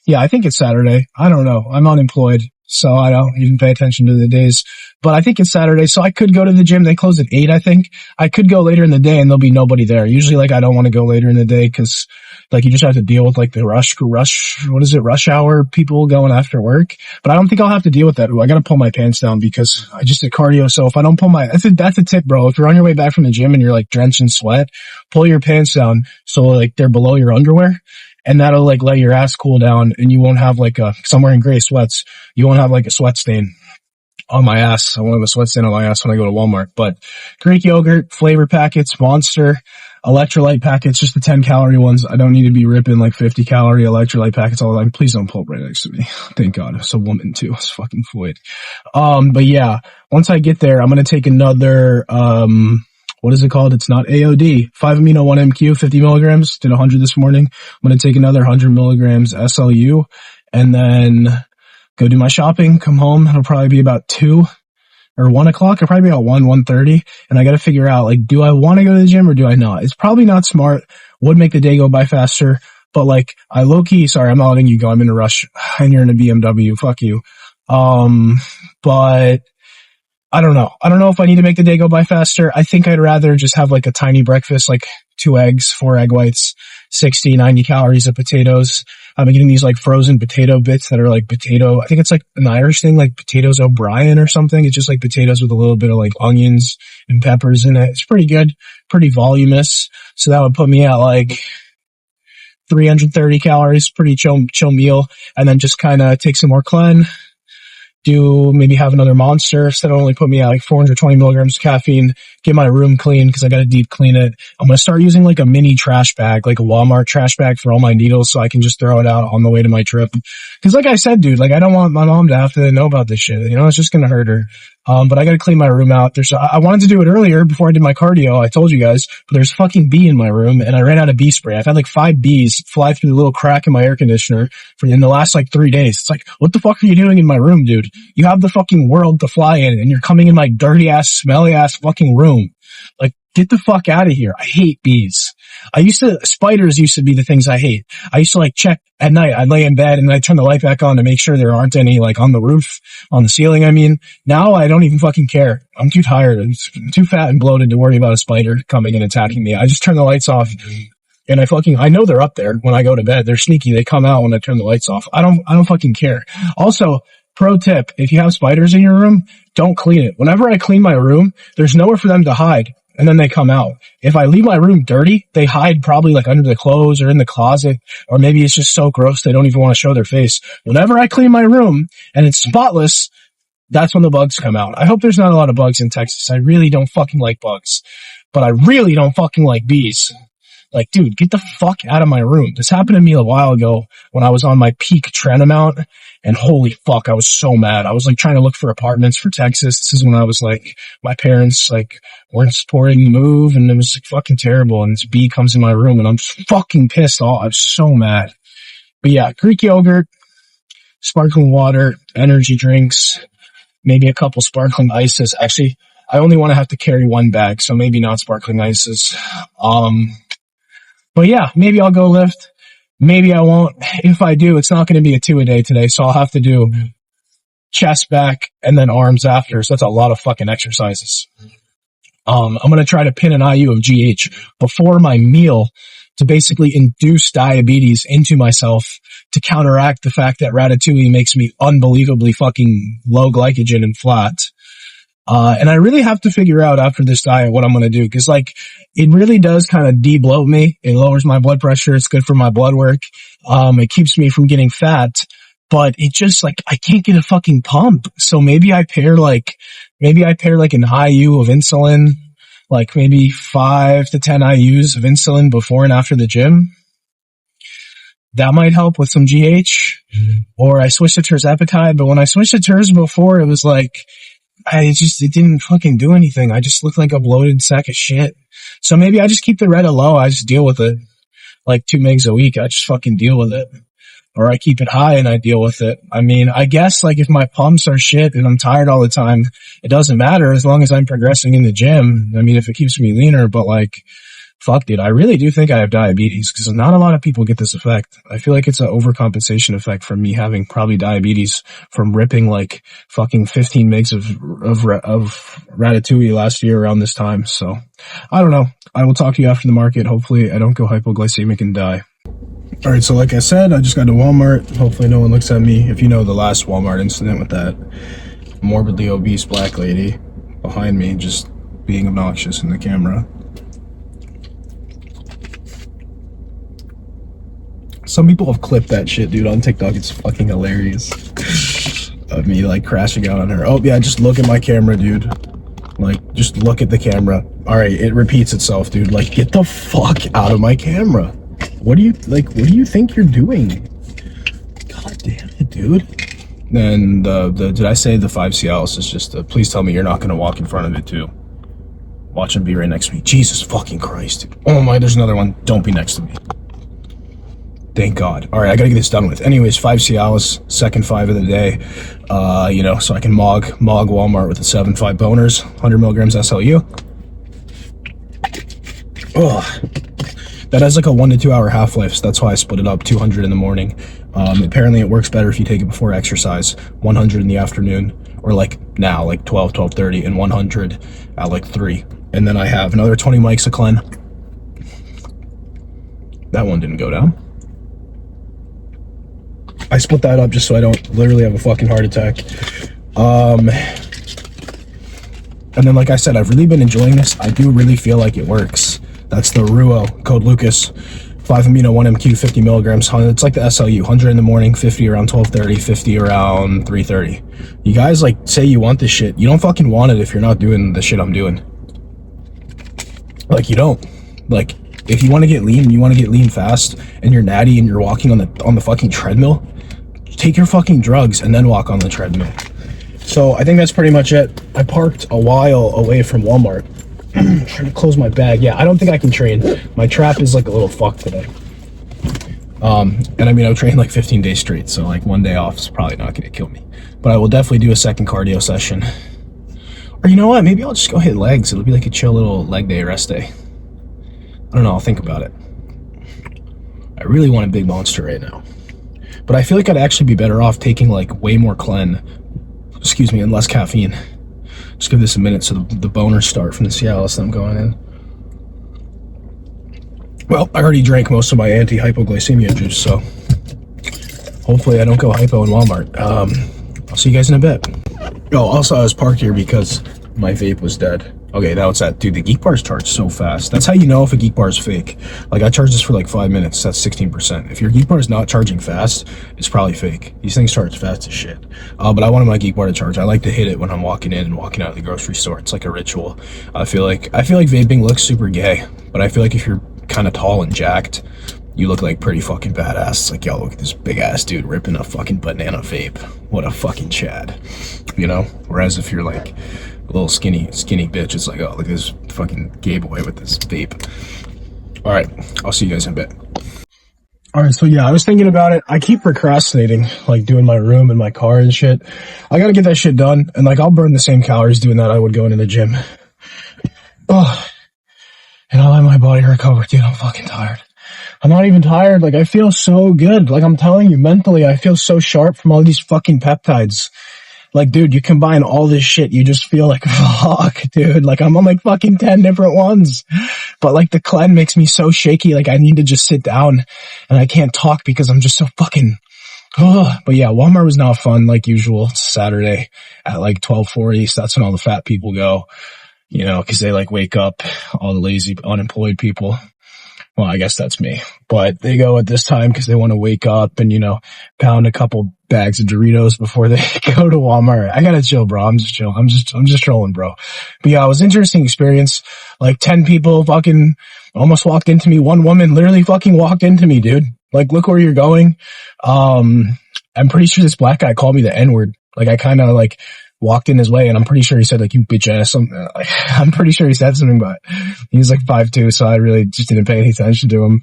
Yeah, I think it's Saturday. I don't know. I'm unemployed, so I don't even pay attention to the days. But I think it's Saturday, so I could go to the gym. They close at 8, I think. I could go later in the day and there'll be nobody there. Usually, like, I don't want to go later in the day because, like, you just have to deal with, like, the rush hour people going after work. But I don't think I'll have to deal with that. Ooh, I gotta pull my pants down because I just did cardio, so if I don't pull that's a tip, bro. If you're on your way back from the gym and you're, like, drenched in sweat, pull your pants down so, like, they're below your underwear. And that'll like let your ass cool down and you won't have like I'm wearing gray sweats. You won't have like a sweat stain on my ass. I won't have a sweat stain on my ass when I go to Walmart. But Greek yogurt, flavor packets, Monster, electrolyte packets, just the 10-calorie ones. I don't need to be ripping like 50-calorie electrolyte packets all the time. Please don't pull up right next to me. Thank God. It's a woman too. It's fucking Floyd. But yeah, once I get there, I'm going to take another, what is it called? It's not AOD. 5-amino-1-MQ, 50 milligrams. Did 100 this morning. I'm going to take another 100 milligrams SLU and then go do my shopping, come home. It'll probably be about 2 or 1 o'clock. It'll probably be about 1:30. And I got to figure out, like, do I want to go to the gym or do I not? It's probably not smart. Would make the day go by faster. But like, I low-key, sorry, I'm not letting you go. I'm in a rush and you're in a BMW. Fuck you. But I don't know. I don't know if I need to make the day go by faster. I think I'd rather just have like a tiny breakfast, like 2 eggs, 4 egg whites, 60, 90 calories of potatoes. I'm getting these like frozen potato bits that are like potato. I think it's like an Irish thing, like potatoes O'Brien or something. It's just like potatoes with a little bit of like onions and peppers in it. It's pretty good, pretty voluminous. So that would put me at like 330 calories, pretty chill meal. And then just kind of take some more Clen. Maybe have another Monster. So that'll only put me at like 420 milligrams of caffeine. Get my room clean because I got to deep clean it. I'm going to start using like a mini trash bag, like a Walmart trash bag for all my needles so I can just throw it out on the way to my trip. Because like I said, dude, like I don't want my mom to have to know about this shit. You know, it's just going to hurt her. But I got to clean my room out. I wanted to do it earlier before I did my cardio. I told you guys, but there's fucking bee in my room and I ran out of bee spray. I've had like 5 bees fly through the little crack in my air conditioner in the last like 3 days. It's like, what the fuck are you doing in my room, dude? You have the fucking world to fly in and you're coming in my dirty ass, smelly ass fucking room. Like, get the fuck out of here. I hate bees. Spiders used to be the things I hate. I used to like check at night. I'd lay in bed and I'd turn the light back on to make sure there aren't any like on the roof, on the ceiling. I mean, now I don't even fucking care. I'm too tired. I'm too fat and bloated to worry about a spider coming and attacking me. I just turn the lights off and I know they're up there when I go to bed. They're sneaky. They come out when I turn the lights off. I don't fucking care. Also, pro tip, if you have spiders in your room, don't clean it. Whenever I clean my room, there's nowhere for them to hide. And then they come out. If I leave my room dirty, they hide probably like under the clothes or in the closet, or maybe it's just so gross they don't even want to show their face. Whenever I clean my room and it's spotless, that's when the bugs come out. I hope there's not a lot of bugs in Texas. I really don't fucking like bugs, but I really don't fucking like bees. Like, dude, get the fuck out of my room. This happened to me a while ago when I was on my peak trend amount, and holy fuck, I was so mad. I was like trying to look for apartments for Texas. This is when I was like, my parents like weren't supporting the move, and it was like fucking terrible. And this bee comes in my room, and I'm just fucking pissed off. I'm so mad. But yeah, Greek yogurt, sparkling water, energy drinks, maybe a couple sparkling ices. Actually, I only want to have to carry one bag, so maybe not sparkling ices. But yeah, maybe I'll go lift. Maybe I won't. If I do, it's not going to be a 2-a-day today, so I'll have to do chest, back, and then arms after. So that's a lot of fucking exercises. I'm going to try to pin an IU of GH before my meal to basically induce diabetes into myself to counteract the fact that ratatouille makes me unbelievably fucking low glycogen and flat. And I really have to figure out after this diet what I'm going to do. Cause like, it really does kind of de-bloat me. It lowers my blood pressure. It's good for my blood work. It keeps me from getting fat, but it just like, I can't get a fucking pump. So maybe I pair like an IU of insulin, like maybe 5 to 10 IUs of insulin before and after the gym. That might help with some GH. Or I switched to tirzepatide, but when I switched to Terz before, it was like, it didn't fucking do anything. I just looked like a bloated sack of shit. So maybe I just keep the Retta low. I just deal with it. Like 2 mgs a week. I just fucking deal with it. Or I keep it high and I deal with it. I mean, I guess like if my pumps are shit and I'm tired all the time, it doesn't matter as long as I'm progressing in the gym. I mean, if it keeps me leaner, but like, fuck, dude, I really do think I have diabetes because not a lot of people get this effect. I feel like it's an overcompensation effect from me having probably diabetes from ripping like fucking 15 mgs of ratatouille last year around this time. So I don't know. I will talk to you after the market. Hopefully I don't go hypoglycemic and die. All right. So like I said, I just got to Walmart. Hopefully no one looks at me. If you know the last Walmart incident with that morbidly obese black lady behind me just being obnoxious in the camera. Some people have clipped that shit, dude, on TikTok. It's fucking hilarious. Of me, like, crashing out on her. Oh, yeah, just look at my camera, dude. Like, just look at the camera. All right, it repeats itself, dude. Like, get the fuck out of my camera. What do you think you're doing? God damn it, dude. Then did I say the 5 Cialis is just, please tell me you're not going to walk in front of it, too. Watch him be right next to me. Jesus fucking Christ, dude. Oh my, there's another one. Don't be next to me. Thank God. All right, I gotta get this done with. Anyways, 5 Cialis, second 5 of the day. So I can mog Walmart with the 7.5 boners, 100 milligrams SLU. Ugh. That has like a 1 to 2 hour half-life, so that's why I split it up, 200 in the morning. Apparently it works better if you take it before exercise, 100 in the afternoon, or like now, like 12:30, and 100 at like 3. And then I have another 20 mics of Clen. That one didn't go down. I split that up just so I don't literally have a fucking heart attack. And then, like I said, I've really been enjoying this. I do really feel like it works. That's the Ruo, code Lucas, 5-amino 1MQ, 50 milligrams. It's like the SLU, 100 in the morning, 50 around 12:30, 50 around 3:30. You guys, like, say you want this shit. You don't fucking want it if you're not doing the shit I'm doing. Like, you don't. Like, if you want to get lean, you want to get lean fast, and you're natty and you're walking on the fucking treadmill, take your fucking drugs and then walk on the treadmill. So I think that's pretty much it. I parked a while away from Walmart. Trying to close my bag. Yeah, I don't think I can train. My trap is like a little fucked today. And I mean, I've trained like 15 days straight, so like 1 day off is probably not going to kill me. But I will definitely do a second cardio session. Or you know what? Maybe I'll just go hit legs. It'll be like a chill little leg day, rest day. I don't know. I'll think about it. I really want a big monster right now. But I feel like I'd actually be better off taking like way more Clen, and less caffeine. Just give this a minute so the boners start from the Cialis that I'm going in. Well, I already drank most of my anti-hypoglycemia juice, so hopefully I don't go hypo in Walmart. I'll see you guys in a bit. Oh, also I was parked here because my vape was dead. Okay, now it's that. Dude, the Geek Bars charge so fast. That's how you know if a Geek Bar is fake. Like, I charged this for like 5 minutes. That's 16%. If your Geek Bar is not charging fast, it's probably fake. These things charge fast as shit. But I wanted my Geek Bar to charge. I like to hit it when I'm walking in and walking out of the grocery store. It's like a ritual. I feel like vaping looks super gay, but I feel like if you're kind of tall and jacked, you look like pretty fucking badass. It's like, yo, look at this big ass dude ripping a fucking banana vape. What a fucking Chad, you know? Whereas if you're like a little skinny bitch, it's like, oh, look at this fucking gay boy with this vape. All right, I'll see you guys in a bit. All right, so yeah, I was thinking about it. I keep procrastinating, like doing my room and my car and shit. I gotta get that shit done, and like I'll burn the same calories doing that I would going to the gym. Oh, and I'll let my body recover, dude. I'm fucking tired. I'm not even tired. Like, I feel so good. Like, I'm telling you, mentally, I feel so sharp from all these fucking peptides. Like, dude, you combine all this shit, you just feel like, fuck, dude. Like, I'm on like fucking 10 different ones. But like, the cleanse makes me so shaky. Like, I need to just sit down and I can't talk because I'm just so fucking, But yeah, Walmart was not fun like usual. It's Saturday at like 12:40. So that's when all the fat people go, you know, cause they like wake up, all the lazy, unemployed people. Well, I guess that's me, but they go at this time because they want to wake up and, you know, pound a couple bags of Doritos before they go to Walmart. I gotta chill, bro. I'm just chill. I'm just trolling, bro. But yeah, it was an interesting experience. Like 10 people fucking almost walked into me. One woman literally fucking walked into me, dude. Like, look where you're going. I'm pretty sure this black guy called me the N-word. Like, I kind of like walked in his way and I'm pretty sure he said like, you bitch ass, something. Like, I'm pretty sure he said something, but he's like 5'2", so I really just didn't pay any attention to him.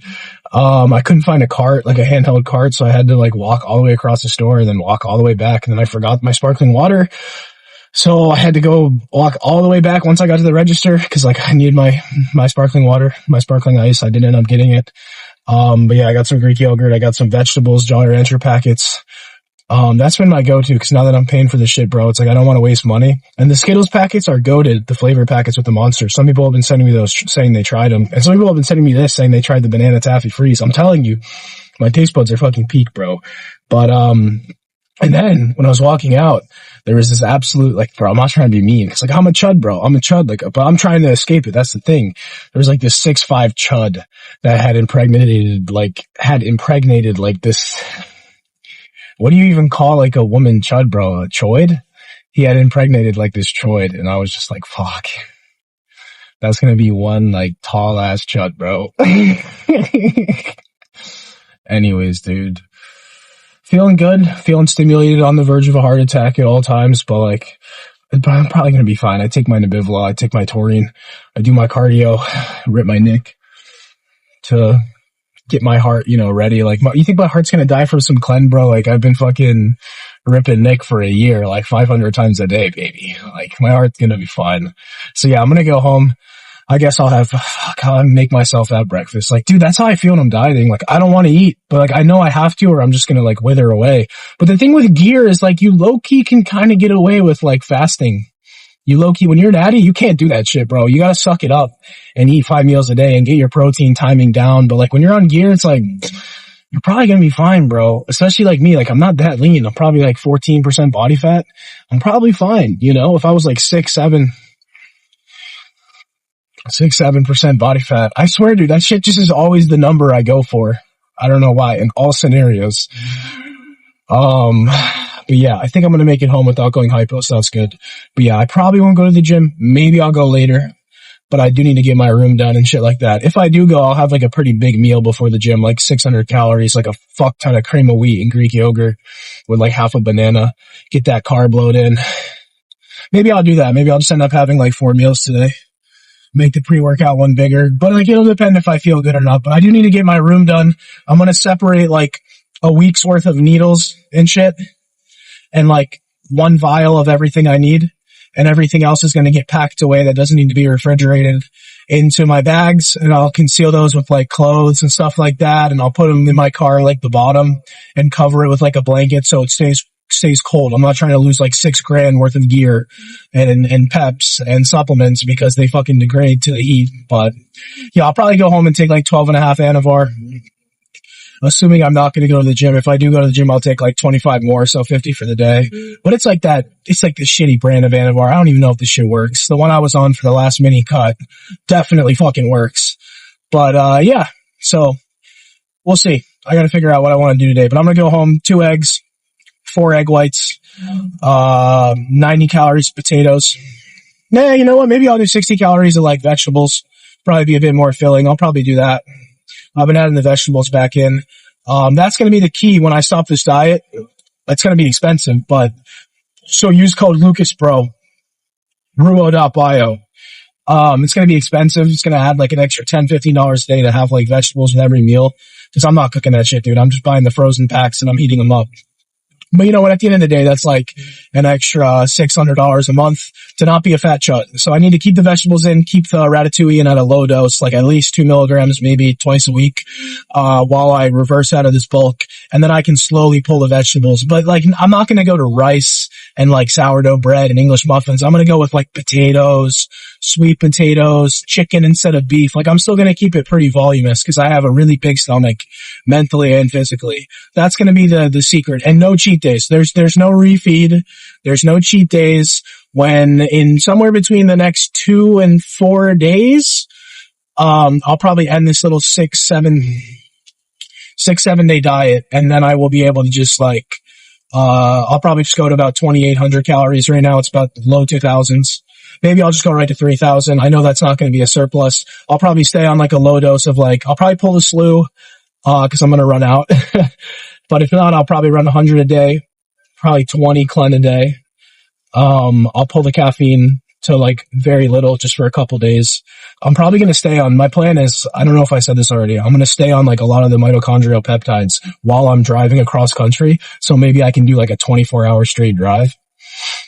I couldn't find a cart, like a handheld cart, so I had to like walk all the way across the store and then walk all the way back, and then I forgot my sparkling water. So I had to go walk all the way back once I got to the register, cause like I needed my sparkling water, my sparkling ice. I didn't end up getting it. But yeah, I got some Greek yogurt. I got some vegetables, Jolly Rancher packets. That's been my go-to, because now that I'm paying for this shit, bro, it's like I don't want to waste money. And the Skittles packets are goated, the flavor packets with the Monster. Some people have been sending me those saying they tried them. And some people have been sending me this saying they tried the banana taffy freeze. I'm telling you, my taste buds are fucking peak, bro. But, and then when I was walking out, there was this absolute, like, bro, I'm not trying to be mean. It's like, I'm a chud, bro. I'm a chud, like, but I'm trying to escape it. That's the thing. There was like this 6'5" chud that had impregnated like this. What do you even call like a woman chud, bro? A choid? He had impregnated like this choid, and I was just like, fuck. That's gonna be one like tall ass chud, bro. Anyways, dude. Feeling good, feeling stimulated, on the verge of a heart attack at all times, but like, I'm probably gonna be fine. I take my Nabivla, I take my taurine, I do my cardio, rip my nick to get my heart, you know, ready. Like, you think my heart's gonna die from some cleanse, bro? Like, I've been fucking ripping Nick for a year, like 500 times a day, baby. Like, my heart's gonna be fine. So yeah, I'm gonna go home. I guess I'll make myself that breakfast. Like, dude, that's how I feel when I'm dieting. Like, I don't want to eat, but like, I know I have to, or I'm just gonna like wither away. But the thing with gear is like, you low-key can kind of get away with like fasting. You low-key, when you're an addy, you can't do that shit, bro. You gotta suck it up and eat 5 meals a day and get your protein timing down. But like, when you're on gear, it's like, you're probably gonna be fine, bro. Especially like me, like I'm not that lean. I'm probably like 14% body fat. I'm probably fine, you know? If I was like 6-7% body fat, I swear, dude, that shit just is always the number I go for. I don't know why, in all scenarios. But yeah, I think I'm gonna make it home without going hypo, so that's good. But yeah, I probably won't go to the gym. Maybe I'll go later, but I do need to get my room done and shit like that. If I do go, I'll have like a pretty big meal before the gym, like 600 calories, like a fuck ton of cream of wheat and Greek yogurt with like half a banana. Get that carb load in. Maybe I'll do that. Maybe I'll just end up having like 4 meals today. Make the pre-workout one bigger. But like, it'll depend if I feel good or not. But I do need to get my room done. I'm gonna separate like a week's worth of needles and shit, and like 1 vial of everything I need, and everything else is going to get packed away that doesn't need to be refrigerated into my bags, and I'll conceal those with like clothes and stuff like that, and I'll put them in my car, like the bottom, and cover it with like a blanket so it stays cold. I'm not trying to lose like $6,000 worth of gear and peps and supplements because they fucking degrade to the heat. But yeah, I'll probably go home and take like 12.5 Anavar. Assuming I'm not going to go to the gym. If I do go to the gym, I'll take like 25 more, so 50 for the day. But it's like it's like the shitty brand of Anavar. I don't even know if this shit works. The one I was on for the last mini cut definitely fucking works. But, yeah, so we'll see. I got to figure out what I want to do today. But I'm going to go home, 2 eggs, 4 egg whites, 90 calories of potatoes. Nah, you know what? Maybe I'll do 60 calories of like vegetables. Probably be a bit more filling. I'll probably do that. I've been adding the vegetables back in. That's going to be the key when I stop this diet. It's going to be expensive, but so use code LucasBro, ruo.bio. It's going to be expensive. It's going to add like an extra $10, $15 a day to have like vegetables with every meal. Cause I'm not cooking that shit, dude. I'm just buying the frozen packs and I'm heating them up. But you know what? At the end of the day, that's like an extra $600 a month to not be a fat chut. So I need to keep the vegetables in, keep the ratatouille in at a low dose, like at least 2 milligrams, maybe twice a week, while I reverse out of this bulk. And then I can slowly pull the vegetables. But like, I'm not going to go to rice and like sourdough bread and English muffins. I'm going to go with like potatoes, sweet potatoes, chicken instead of beef. Like I'm still going to keep it pretty voluminous because I have a really big stomach mentally and physically. That's going to be the secret. And no cheat days. There's no refeed. There's no cheat days. When in somewhere between the next 2 and 4 days, I'll probably end this little 6-7 day diet. And then I will be able to just like, I'll probably just go to about 2,800 calories. Right now it's about low 2,000s. Maybe I'll just go right to 3,000. I know that's not going to be a surplus. I'll probably stay on like a low dose of like, I'll probably pull the slew, cause I'm going to run out. But if not, I'll probably run 100 a day, probably 20 clen a day. I'll pull the caffeine to like very little just for a couple days. I'm probably going to stay on, my plan is, I don't know if I said this already, I'm going to stay on like a lot of the mitochondrial peptides while I'm driving across country. So maybe I can do like a 24-hour straight drive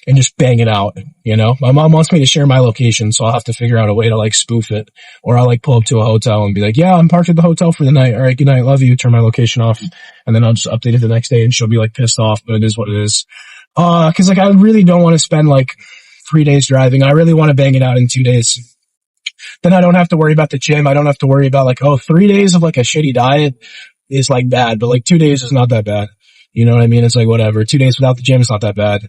and just bang it out, you know? My mom wants me to share my location, so I'll have to figure out a way to like spoof it. Or I'll like pull up to a hotel and be like, yeah, I'm parked at the hotel for the night. All right, good night, love you, turn my location off. And then I'll just update it the next day and she'll be like pissed off, but it is what it is. Cause like I really don't want to spend like 3 days driving. I really want to bang it out in 2 days. Then I don't have to worry about the gym. I don't have to worry about like, 3 days of like a shitty diet is like bad, but like 2 days is not that bad. You know what I mean? It's like whatever. 2 days without the gym is not that bad.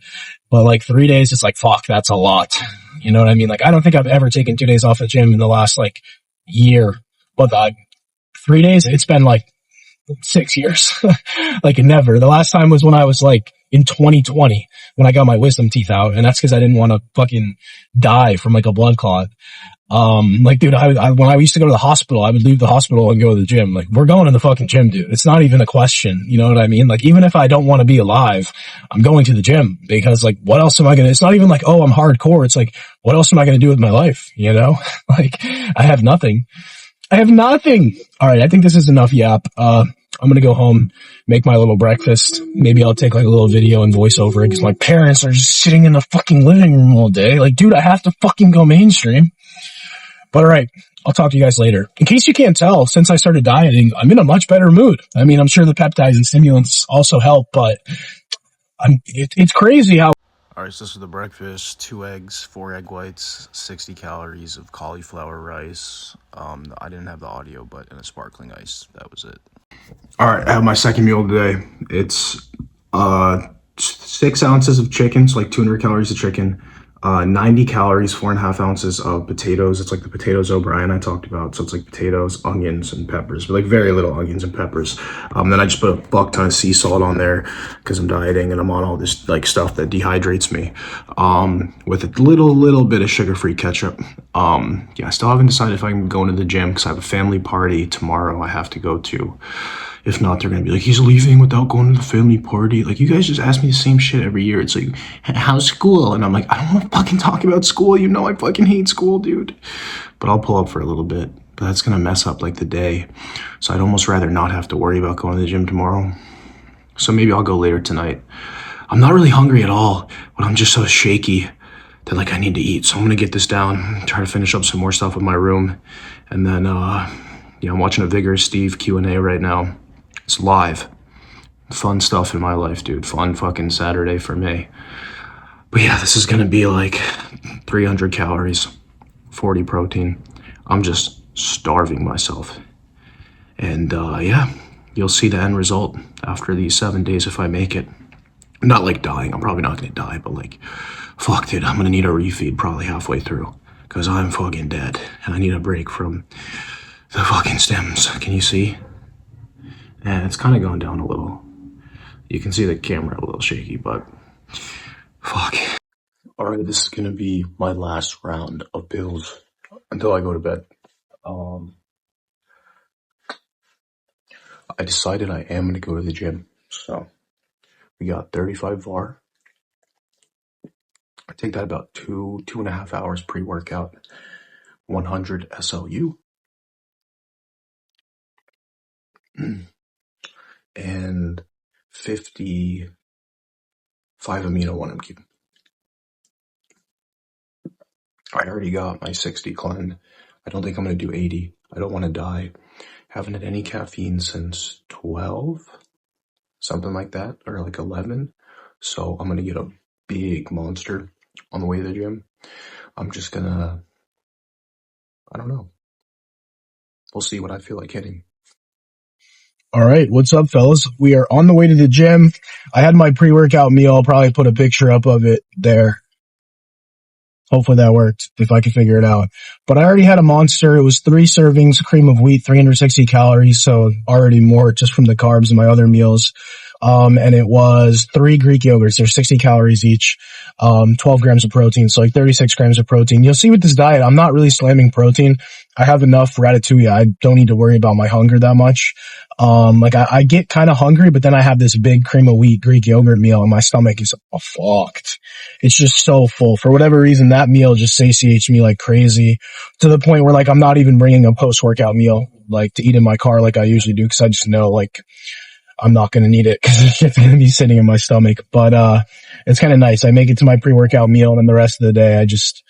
But like 3 days, it's like, fuck, that's a lot. You know what I mean? Like I don't think I've ever taken 2 days off the gym in the last like year. But 3 days, it's been like 6 years. Like never. The last time was when I was like in 2020 when I got my wisdom teeth out. And that's because I didn't want to fucking die from like a blood clot. Like, dude, when I used to go to the hospital, I would leave the hospital and go to the gym. Like, we're going to the fucking gym, dude. It's not even a question. You know what I mean? Like, even if I don't want to be alive, I'm going to the gym because like, what else am I going to, it's not even like, oh, I'm hardcore. It's like, what else am I going to do with my life? You know, like I have nothing. I have nothing. All right. I think this is enough yap. I'm going to go home, make my little breakfast. Maybe I'll take like a little video and voice over it because my parents are just sitting in the fucking living room all day. Like, dude, I have to fucking go mainstream. But all right, I'll talk to you guys later. In case you can't tell, since I started dieting, I'm in a much better mood. I mean, I'm sure the peptides and stimulants also help, but it's crazy how. All right, so this is the breakfast: 2 eggs, 4 egg whites, 60 calories of cauliflower rice. I didn't have the audio, but in a sparkling ice. That was it. All right, I have my second meal today. It's 6 ounces of chicken, so like 200 calories of chicken. 90 calories, 4.5 ounces of potatoes. It's like the potatoes O'Brien I talked about. So it's like potatoes, onions, and peppers, but like very little onions and peppers. Then I just put a buck ton of sea salt on there because I'm dieting and I'm on all this like stuff that dehydrates me. With a little bit of sugar-free ketchup. Yeah, I still haven't decided if I can go into the gym because I have a family party tomorrow I have to go to. If not, they're going to be like, he's leaving without going to the family party. Like, you guys just ask me the same shit every year. It's like, how's school? And I'm like, I don't want to fucking talk about school. You know I fucking hate school, dude. But I'll pull up for a little bit. But that's going to mess up, like, the day. So I'd almost rather not have to worry about going to the gym tomorrow. So maybe I'll go later tonight. I'm not really hungry at all, but I'm just so shaky that, like, I need to eat. So I'm going to get this down, try to finish up some more stuff with my room. And then, yeah, I'm watching a Vigorous Steve Q&A right now. It's live. Fun stuff in my life, dude. Fun fucking Saturday for me. But yeah, this is going to be like 300 calories, 40 protein. I'm just starving myself. And yeah, you'll see the end result after these 7 days if I make it. Not like dying. I'm probably not going to die, but like, fuck, dude, I'm going to need a refeed probably halfway through because I'm fucking dead and I need a break from the fucking stems. Can you see? And it's kind of going down a little. You can see the camera a little shaky, but fuck. All right, this is going to be my last round of pills until I go to bed. Um, I decided I am going to go to the gym. So we got 35 VAR. I take that about 2.5 hours pre-workout, 100 SLU, and 55 amino 1MQ. I already got my 60 clen. I don't think I'm going to do 80. I don't want to die. Haven't had any caffeine since 12, something like that, or like 11. So I'm going to get a big monster on the way to the gym. I'm just going to, I don't know. We'll see what I feel like hitting. All right, what's up, fellas? We are on the way to the gym. I had my pre-workout meal. I'll probably put a picture up of it there. Hopefully that worked, if I can figure it out. But I already had a monster. It was 3 servings, cream of wheat, 360 calories, so already more just from the carbs in my other meals. And it was 3 Greek yogurts. They're 60 calories each, 12 grams of protein, so like 36 grams of protein. You'll see with this diet, I'm not really slamming protein. I have enough ratatouille. I don't need to worry about my hunger that much. I get kind of hungry, but then I have this big cream of wheat Greek yogurt meal and my stomach is fucked. It's just so full. For whatever reason, that meal just satiates me like crazy to the point where like I'm not even bringing a post-workout meal like to eat in my car like I usually do because I just know like I'm not going to need it because it's going to be sitting in my stomach. But it's kind of nice. I make it to my pre-workout meal and then the rest of the day I just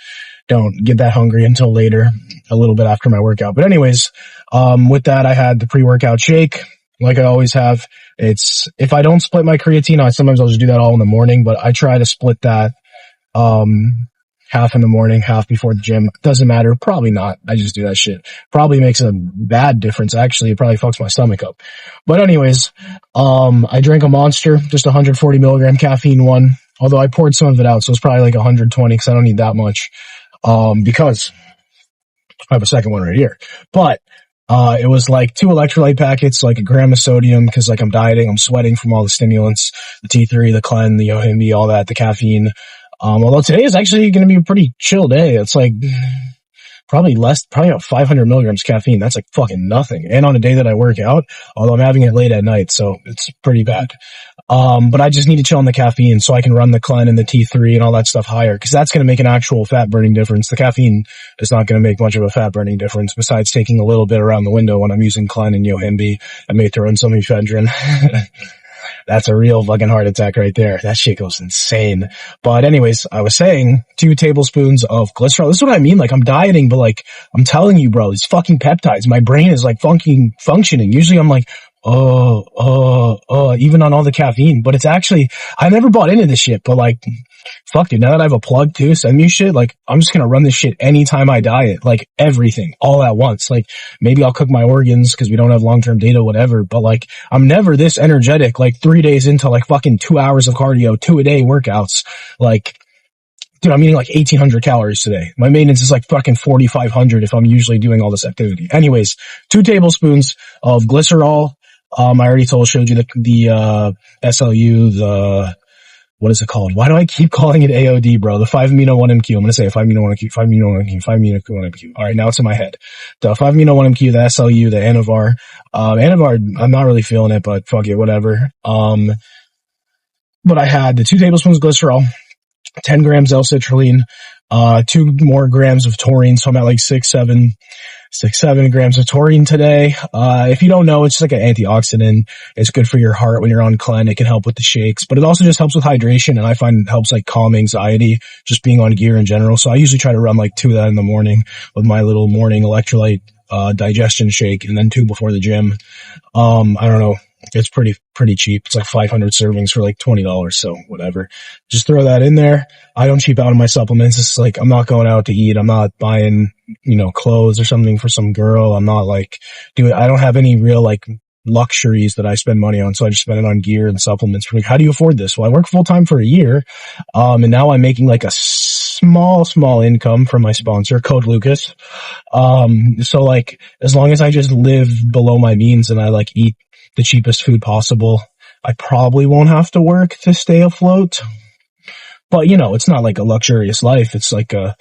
don't get that hungry until later, a little bit after my workout. But anyways, with that, I had the pre-workout shake, like I always have. It's, if I don't split my creatine, sometimes I'll just do that all in the morning, but I try to split that, half in the morning, half before the gym. Doesn't matter. Probably not. I just do that shit. Probably makes a bad difference. Actually, it probably fucks my stomach up. But anyways, I drank a Monster, just 140 milligram caffeine one. Although I poured some of it out, so it's probably like 120 because I don't need that much. Because I have a second one right here. But it was like 2 electrolyte packets, like a gram of sodium, because like I'm dieting, I'm sweating from all the stimulants, the T3, the Clen, the Yohimbe, all that, the caffeine. Although today is actually going to be a pretty chill day. It's like probably about 500 milligrams caffeine. That's like fucking nothing. And on a day that I work out, although I'm having it late at night, so it's pretty bad. But I just need to chill on the caffeine so I can run the Clen and the T3 and all that stuff higher, because that's going to make an actual fat burning difference. The caffeine is not going to make much of a fat burning difference besides taking a little bit around the window when I'm using Clen and Yohimbe. I may throw in some ephedrine. That's a real fucking heart attack right there. That shit goes insane. But anyways, I was saying 2 tablespoons of glycerol. This is what I mean. Like I'm dieting, but like I'm telling you, bro, these fucking peptides, my brain is like functioning. Usually I'm like, even on all the caffeine, but it's actually, I never bought into this shit, but like, fuck dude, now that I have a plug too, send me shit, like, I'm just gonna run this shit anytime I diet, like everything, all at once, like, maybe I'll cook my organs, cause we don't have long-term data, whatever, but like, I'm never this energetic, like 3 days into like fucking 2 hours of cardio, 2 a day workouts, like, dude, I'm eating like 1,800 calories today. My maintenance is like fucking 4,500 if I'm usually doing all this activity. Anyways, 2 tablespoons of glycerol. I already showed you the SLU, what is it called? Why do I keep calling it AOD, bro? The 5 amino 1MQ. I'm going to say 5 amino 1MQ, 5 amino 1MQ, 5 amino 1MQ. All right. Now it's in my head. The 5 amino 1MQ, the SLU, the Anavar. Anavar, I'm not really feeling it, but fuck it, whatever. But I had the 2 tablespoons of glycerol, 10 grams L-citrulline, 2 more grams of taurine. So I'm at like 7 grams of taurine today. If you don't know, it's just like an antioxidant. It's good for your heart when you're on Clen. It can help with the shakes, but it also just helps with hydration. And I find it helps like calm anxiety, just being on gear in general. So I usually try to run like 2 of that in the morning with my little morning electrolyte, digestion shake, and then 2 before the gym. I don't know. It's pretty cheap. It's like 500 servings for like $20. So whatever. Just throw that in there. I don't cheap out on my supplements. It's like, I'm not going out to eat. I'm not buying, clothes or something for some girl. I'm not like I don't have any real like luxuries that I spend money on. So I just spend it on gear and supplements. Like, how do you afford this? Well, I work full time for a year. And now I'm making like a small income from my sponsor, code Lucas. So like, as long as I just live below my means and I like eat the cheapest food possible, I probably won't have to work to stay afloat. But it's not like a luxurious life. It's like a,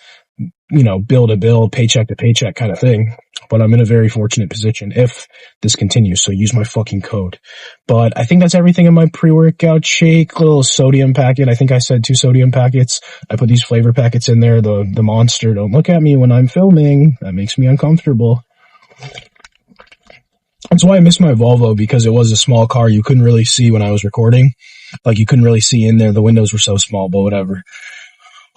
bill to bill, paycheck to paycheck kind of thing. but I'm in a very fortunate position if this continues. So use my fucking code. But I think that's everything in my pre-workout shake. Little sodium packet. I think I said 2 sodium packets. I put these flavor packets in there. The Monster. Don't look at me when I'm filming. That makes me uncomfortable. That's why I missed my Volvo, because it was a small car. You couldn't really see when I was recording. Like, you couldn't really see in there. The windows were so small, but whatever.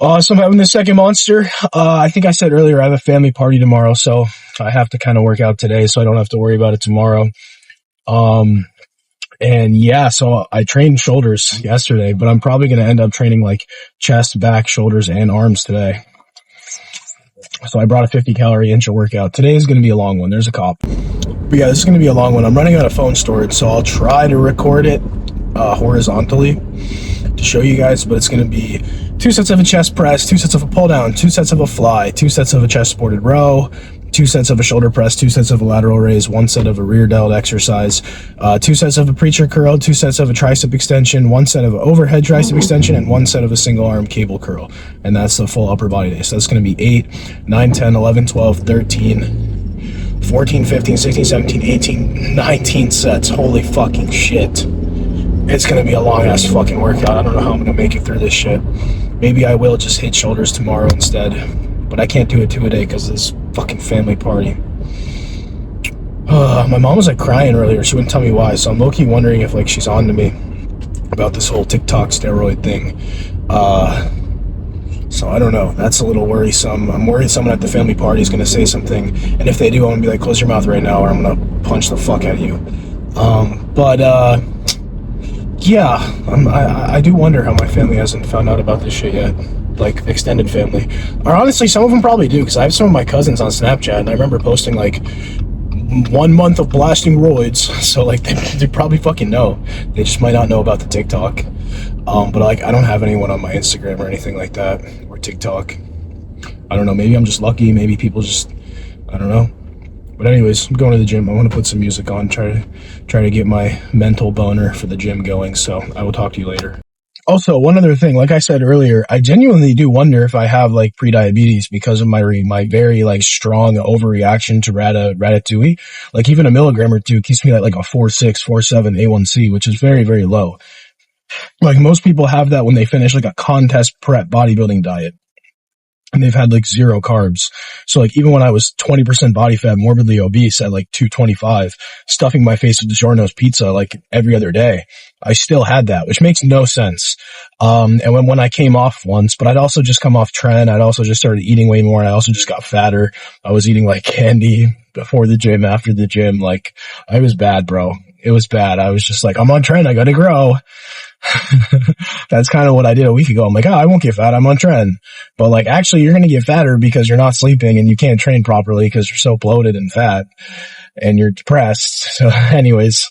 So I'm having the second Monster. I think I said earlier I have a family party tomorrow, so I have to kind of work out today so I don't have to worry about it tomorrow. And yeah, so I trained shoulders yesterday, but I'm probably going to end up training like chest, back, shoulders, and arms today. So I brought a 50-calorie intra workout. Today is going to be a long one. There's a cop. But yeah, this is going to be a long one. I'm running out of phone storage, so I'll try to record it horizontally to show you guys, but it's going to be 2 sets of a chest press, 2 sets of a pull down, 2 sets of a fly, 2 sets of a chest supported row, 2 sets of a shoulder press, 2 sets of a lateral raise, 1 set of a rear delt exercise, 2 sets of a preacher curl, 2 sets of a tricep extension, 1 set of an overhead tricep extension, and 1 set of a single arm cable curl. And that's the full upper body day. So that's going to be 8, 9, 10, 11, 12, 13, 14, 15, 16, 17, 18, 19 sets. Holy fucking shit. It's going to be a long ass fucking workout. I don't know how I'm going to make it through this shit. Maybe I will just hit shoulders tomorrow instead. But I can't do it 2 a day because of this fucking family party. My mom was like crying earlier. She wouldn't tell me why. So I'm low-key wondering if like she's on to me about this whole TikTok steroid thing. So I don't know. That's a little worrisome. I'm worried someone at the family party is going to say something. And if they do, I'm going to be like, close your mouth right now or I'm going to punch the fuck out of you. Yeah, I do wonder how my family hasn't found out about this shit yet. Like, extended family. Or honestly, some of them probably do, because I have some of my cousins on Snapchat, and I remember posting, like, 1 month of blasting roids. So, like, they probably fucking know. They just might not know about the TikTok. But, like, I don't have anyone on my Instagram or anything like that, or TikTok. I don't know, maybe I'm just lucky, maybe people just, I don't know. But anyways, I'm going to the gym. I want to put some music on, try to get my mental boner for the gym going. So I will talk to you later. Also, one other thing, like I said earlier, I genuinely do wonder if I have like prediabetes because of my very like strong overreaction to ratatouille. Like even a milligram or 2 keeps me at like a 4.6, 4.7 A1C, which is very, very low. Like most people have that when they finish like a contest prep bodybuilding diet. And they've had like 0 carbs. So like even when I was 20% body fat, morbidly obese at like 225, stuffing my face with DiGiorno's pizza like every other day, I still had that, which makes no sense. And when I came off once, but I'd also just come off trend. I'd also just started eating way more. I also just got fatter. I was eating like candy before the gym, after the gym. Like I was bad, bro. It was bad. I was just like, I'm on trend. I gotta grow. That's kind of what I did a week ago. I'm like, I won't get fat. I'm on trend. But like, actually, you're going to get fatter because you're not sleeping and you can't train properly because you're so bloated and fat and you're depressed. So anyways,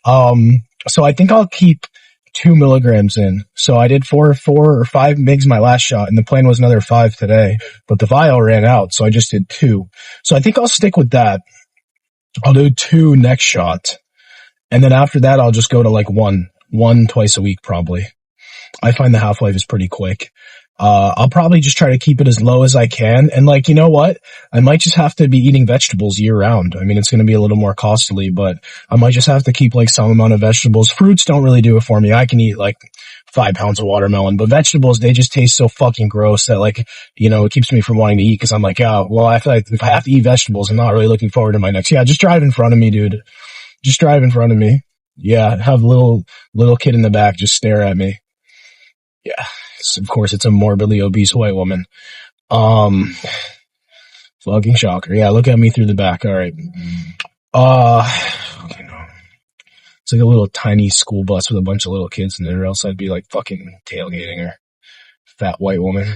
so I think I'll keep 2 milligrams in. So I did 4 or 5 mgs my last shot and the plan was another 5 today, but the vial ran out. So I just did 2. So I think I'll stick with that. I'll do 2 next shot. And then after that, I'll just go to like 1 twice a week, probably. I find the half-life is pretty quick. I'll probably just try to keep it as low as I can. And like, you know what? I might just have to be eating vegetables year round. I mean, it's going to be a little more costly, but I might just have to keep like some amount of vegetables. Fruits don't really do it for me. I can eat like 5 pounds of watermelon, but vegetables, they just taste so fucking gross that like, you know, it keeps me from wanting to eat because I'm like, oh, well, I feel like if I have to eat vegetables, I'm not really looking forward to my next. Yeah, just drive in front of me, dude. Just drive in front of me. Yeah, have little kid in the back just stare at me. Yeah, of course it's a morbidly obese white woman. Fucking shocker. Yeah, look at me through the back. All right. Okay, no. It's like a little tiny school bus with a bunch of little kids in there, or else I'd be like fucking tailgating her. Fat white woman.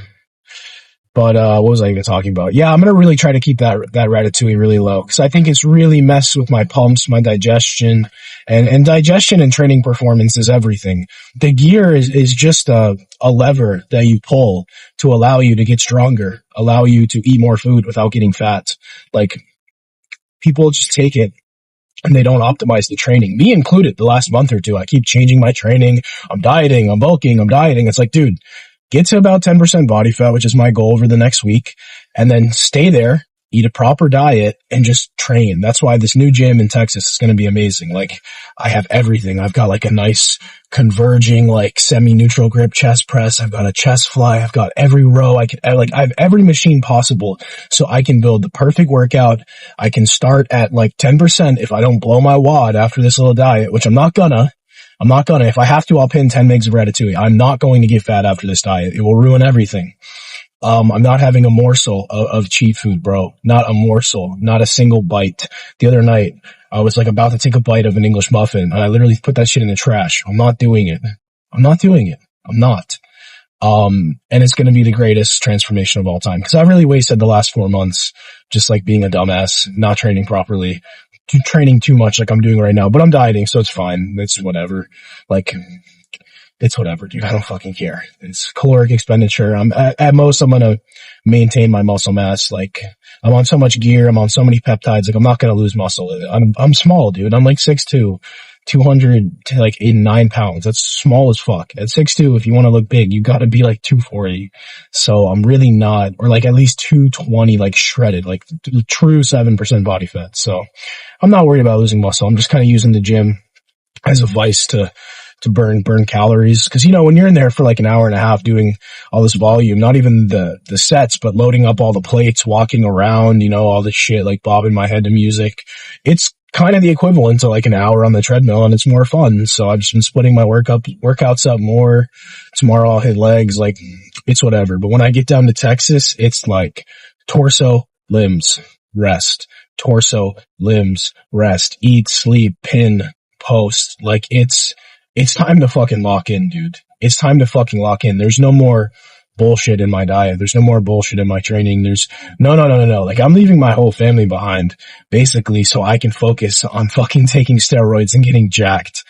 But what was I even talking about? Yeah, I'm going to really try to keep that ratatouille really low because I think it's really messed with my pumps, my digestion, and digestion and training performance is everything. The gear is just a lever that you pull to allow you to get stronger, allow you to eat more food without getting fat. Like, people just take it and they don't optimize the training. Me included, the last month or 2, I keep changing my training. I'm dieting, I'm bulking, I'm dieting. It's like, dude, get to about 10% body fat, which is my goal over the next week, and then stay there eat a proper diet, and just train. That's why this new gym in Texas is going to be amazing. Like, I have everything. I've got like a nice converging, like semi-neutral grip chest press. I've got a chest fly. I've got every row. I have every machine possible so I can build the perfect workout. I can start at like 10% if I don't blow my wad after this little diet, which I'm not gonna. If I have to, I'll pin 10 megs of ratatouille. I'm not going to get fat after this diet. It will ruin everything. I'm not having a morsel of cheat food, bro. Not a morsel. Not a single bite. The other night, I was like about to take a bite of an English muffin, and I literally put that shit in the trash. I'm not doing it. I'm not. And it's gonna be the greatest transformation of all time. Cause I really wasted the last 4 months just like being a dumbass, not training properly, training too much like I'm doing right now. But I'm dieting, so it's fine. It's whatever. Like, it's whatever, dude. I don't fucking care. It's caloric expenditure. At most, I'm gonna maintain my muscle mass. Like, I'm on so much gear. I'm on so many peptides. Like, I'm not gonna lose muscle. I'm small, dude. I'm like 6'2", 200 to like 8 and 9 pounds. That's small as fuck. At 6'2", if you want to look big, you gotta be like 240. So I'm really not, or like at least 220, like shredded, like true 7% body fat. So I'm not worried about losing muscle. I'm just kind of using the gym as a vice to burn calories. Cause when you're in there for like an hour and a half doing all this volume, not even the sets, but loading up all the plates, walking around, all this shit, like bobbing my head to music, it's kind of the equivalent to like an hour on the treadmill, and it's more fun. So I've just been splitting my workouts up more. Tomorrow I'll hit legs, like it's whatever. But when I get down to Texas, it's like torso, limbs, rest, torso, limbs, rest, eat, sleep, pin, post. Like it's time to fucking lock in, dude. It's time to fucking lock in. There's no more bullshit in my diet. There's no more bullshit in my training. There's no. Like, I'm leaving my whole family behind, basically, so I can focus on fucking taking steroids and getting jacked.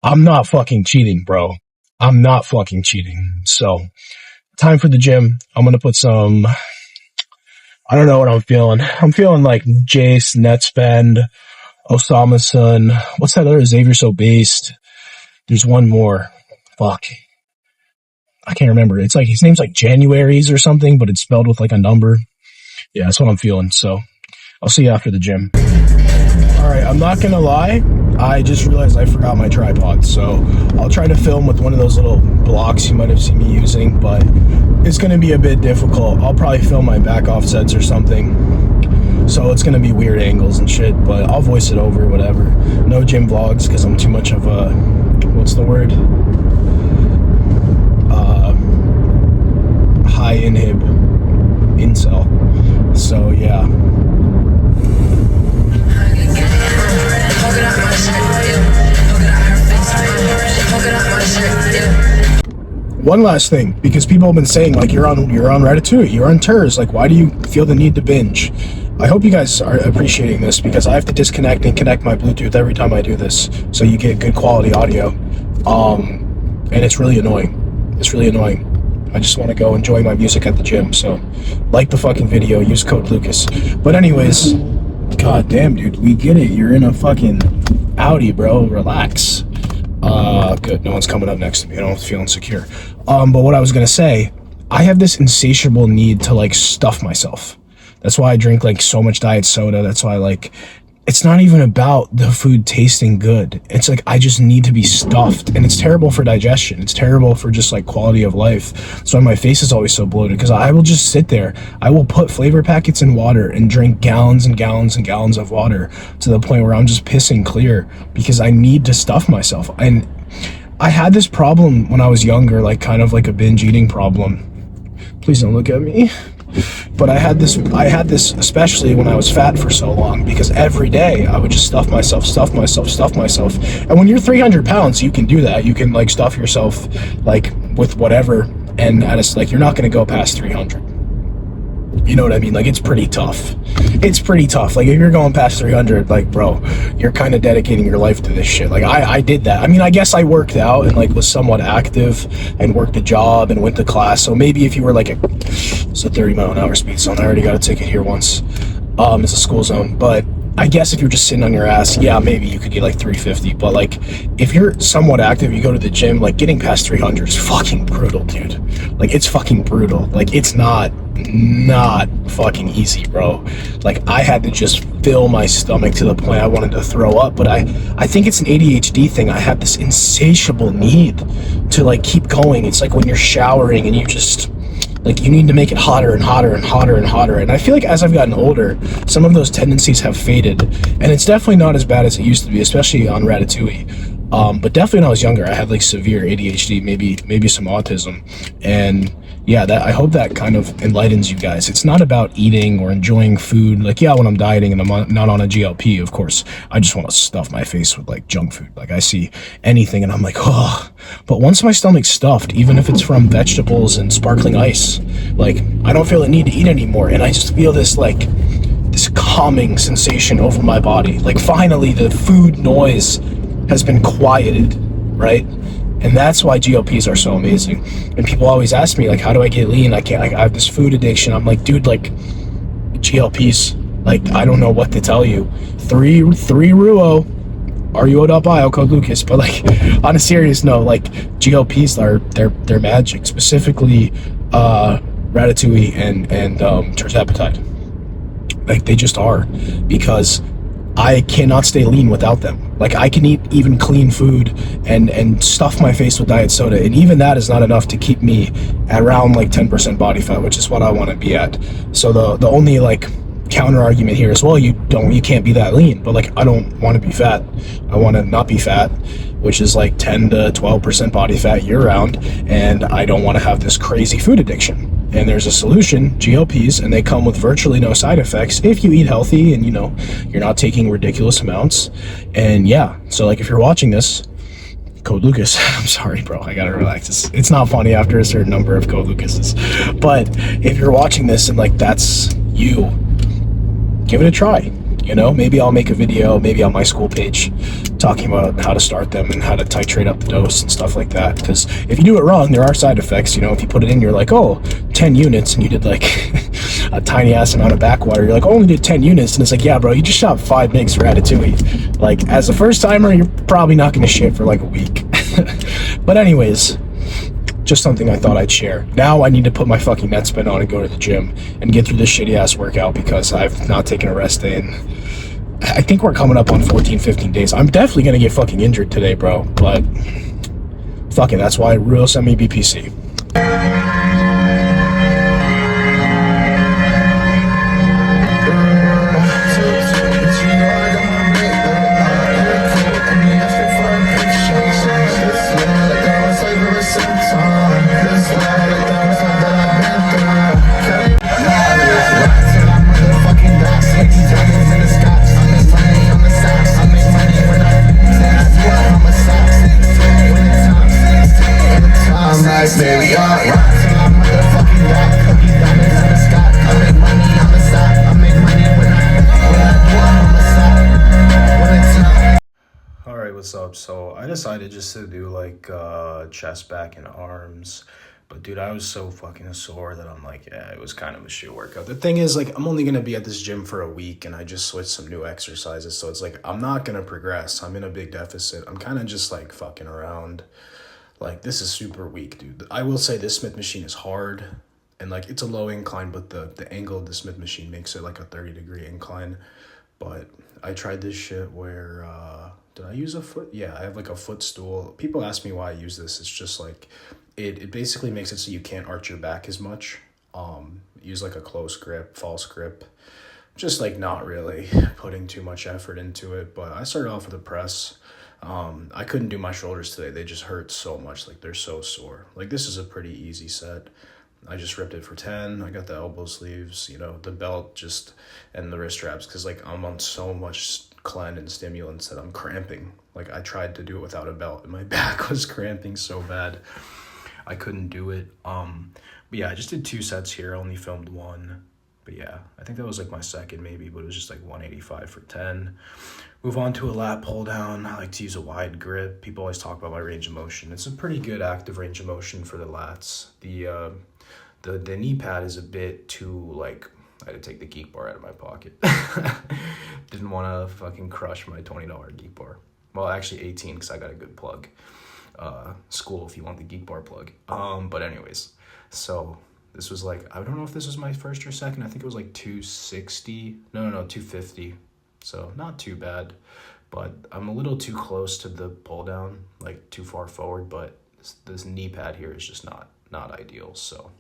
I'm not fucking cheating, bro. I'm not fucking cheating. So, time for the gym. I'm gonna put some, I don't know what I'm feeling. I'm feeling like Jace, Netspend, Osama Sun. What's that other? Xavier So Based. There's one more. Fuck. I can't remember. It's like, his name's like Januaries or something, but it's spelled with like a number. Yeah, that's what I'm feeling. So I'll see you after the gym. All right. I'm not going to lie. I just realized I forgot my tripod. So I'll try to film with one of those little blocks you might have seen me using, but it's going to be a bit difficult. I'll probably film my back offsets or something. So it's going to be weird angles and shit, but I'll voice it over, whatever. No gym vlogs because I'm too much of a, what's the word? High inhib incel. So yeah. One last thing, because people have been saying like you're on Ratatouille, you're on Turs, like why do you feel the need to binge? I hope you guys are appreciating this because I have to disconnect and connect my Bluetooth every time I do this, so you get good quality audio. And it's really annoying. I just want to go enjoy my music at the gym, so like the fucking video, use code Lucas. But anyways, god damn, dude, we get it. You're in a fucking Audi, bro. Relax. Good. No one's coming up next to me. I don't feel insecure. But what I was gonna say, I have this insatiable need to like stuff myself. That's why I drink like so much diet soda. That's why like, it's not even about the food tasting good. It's like, I just need to be stuffed, and it's terrible for digestion. It's terrible for just like quality of life. That's why my face is always so bloated, because I will just sit there. I will put flavor packets in water and drink gallons and gallons and gallons of water to the point where I'm just pissing clear because I need to stuff myself. And I had this problem when I was younger, like kind of like a binge eating problem. Please don't look at me. But I had this especially when I was fat for so long, because every day I would just stuff myself. And when you're 300 pounds, you can do that. You can like stuff yourself like with whatever, and like you're not going to go past 300. You know what I mean? Like, it's pretty tough. Like, if you're going past 300, like, bro, you're kind of dedicating your life to this shit. Like, I did that. I mean, I guess I worked out and, like, was somewhat active and worked a job and went to class. So maybe if you were, like, it's a 30-mile-an-hour speed zone. I already got a ticket here once. It's a school zone. But I guess if you're just sitting on your ass, yeah, maybe you could get, like, 350. But, like, if you're somewhat active, you go to the gym, like, getting past 300 is fucking brutal, dude. Like, it's fucking brutal. Like, it's not not fucking easy, bro. Like, I had to just fill my stomach to the point I wanted to throw up. But I think it's an ADHD thing. I have this insatiable need to like keep going. It's like when you're showering and you just like you need to make it hotter and hotter and hotter and hotter. And I feel like as I've gotten older, some of those tendencies have faded, and it's definitely not as bad as it used to be, especially on Ratatouille. But definitely when I was younger, I had like severe ADHD, maybe some autism, and yeah, that I hope that kind of enlightens you guys. It's not about eating or enjoying food. Like, yeah, when I'm dieting and not on a GLP, of course, I just want to stuff my face with like junk food. Like, I see anything and I'm like, oh. But once my stomach's stuffed, even if it's from vegetables and sparkling ice, like I don't feel the need to eat anymore, and I just feel this like this calming sensation over my body. Like finally, the food noise has been quieted, right? And that's why GLPs are so amazing. And people always ask me, like, how do I get lean? I can't, like, I have this food addiction. I'm like, dude, like, GLPs, like, I don't know what to tell you. Three Ruo, RUO.bio, code Lucas. But, like, on a serious note, like, GLPs are, they're magic. Specifically, Ratatouille and Terzapatide. Like, they just are. Because I cannot stay lean without them. Like, I can eat even clean food and stuff my face with diet soda, and even that is not enough to keep me at around like 10% body fat, which is what I want to be at. So the only like counter argument here is, well, you can't be that lean, but like I don't want to be fat. I want to not be fat, which is like 10 to 12% body fat year round, and I don't want to have this crazy food addiction. And there's a solution, GLPs, and they come with virtually no side effects if you eat healthy and, you know, you're not taking ridiculous amounts. And yeah, so like if you're watching this, code Lucas, I'm sorry, bro, I gotta relax. It's not funny after a certain number of code Lucases. But if you're watching this and like that's you, give it a try. You know, maybe I'll make a video, maybe on my school page, talking about how to start them and how to titrate up the dose and stuff like that. Because if you do it wrong, there are side effects. You know, if you put it in, you're like, oh, 10 units, and you did like a tiny ass amount of backwater. You're like, oh, only did 10 units. And it's like, yeah, bro, you just shot 5 MIGs for Ratatouille. Like, as a first timer, you're probably not going to shit for like a week. But anyways, just something I thought I'd share. Now I need to put my fucking net spin on and go to the gym and get through this shitty ass workout because I've not taken a rest day, and I think we're coming up on 14, 15 days. I'm definitely gonna get fucking injured today, bro, but fuck it, that's why Ruo sent me BPC. Alright, what's up? So I decided just to do like chest, back, and arms. But dude, I was so fucking sore that I'm like, yeah, it was kind of a shit workout. The thing is, like, I'm only gonna be at this gym for a week, and I just switched some new exercises, so it's like I'm not gonna progress. I'm in a big deficit. I'm kind of just like fucking around. Like, this is super weak, dude. I will say this Smith machine is hard, and like it's a low incline, but the angle of the Smith machine makes it like a 30-degree incline. But I tried this shit where did I use a foot? Yeah, I have like a footstool. People ask me why I use this. It's just like it basically makes it so you can't arch your back as much. Use like a close grip, false grip. Just like not really putting too much effort into it. But I started off with a press. I couldn't do my shoulders today. They just hurt so much. Like, they're so sore. Like, this is a pretty easy set. I just ripped it for 10. I got the elbow sleeves, you know, the belt just, and the wrist straps, because like I'm on so much clen and stimulants that I'm cramping. Like, I tried to do it without a belt and my back was cramping so bad I couldn't do it. But yeah, I just did 2 sets here. I only filmed 1. But yeah, I think that was like my second maybe, but it was just like 185 for 10. Move on to a lat pull down. I like to use a wide grip. People always talk about my range of motion. It's a pretty good active range of motion for the lats. The knee pad is a bit too, like, I had to take the Geek Bar out of my pocket. Didn't want to fucking crush my $20 Geek Bar. Well, actually 18 because I got a good plug. School if you want the Geek Bar plug. But anyways, so This was like, I don't know if this was my first or second. I think it was like 260. No, 250. So not too bad, but I'm a little too close to the pull down, like too far forward, but this knee pad here is just not ideal. So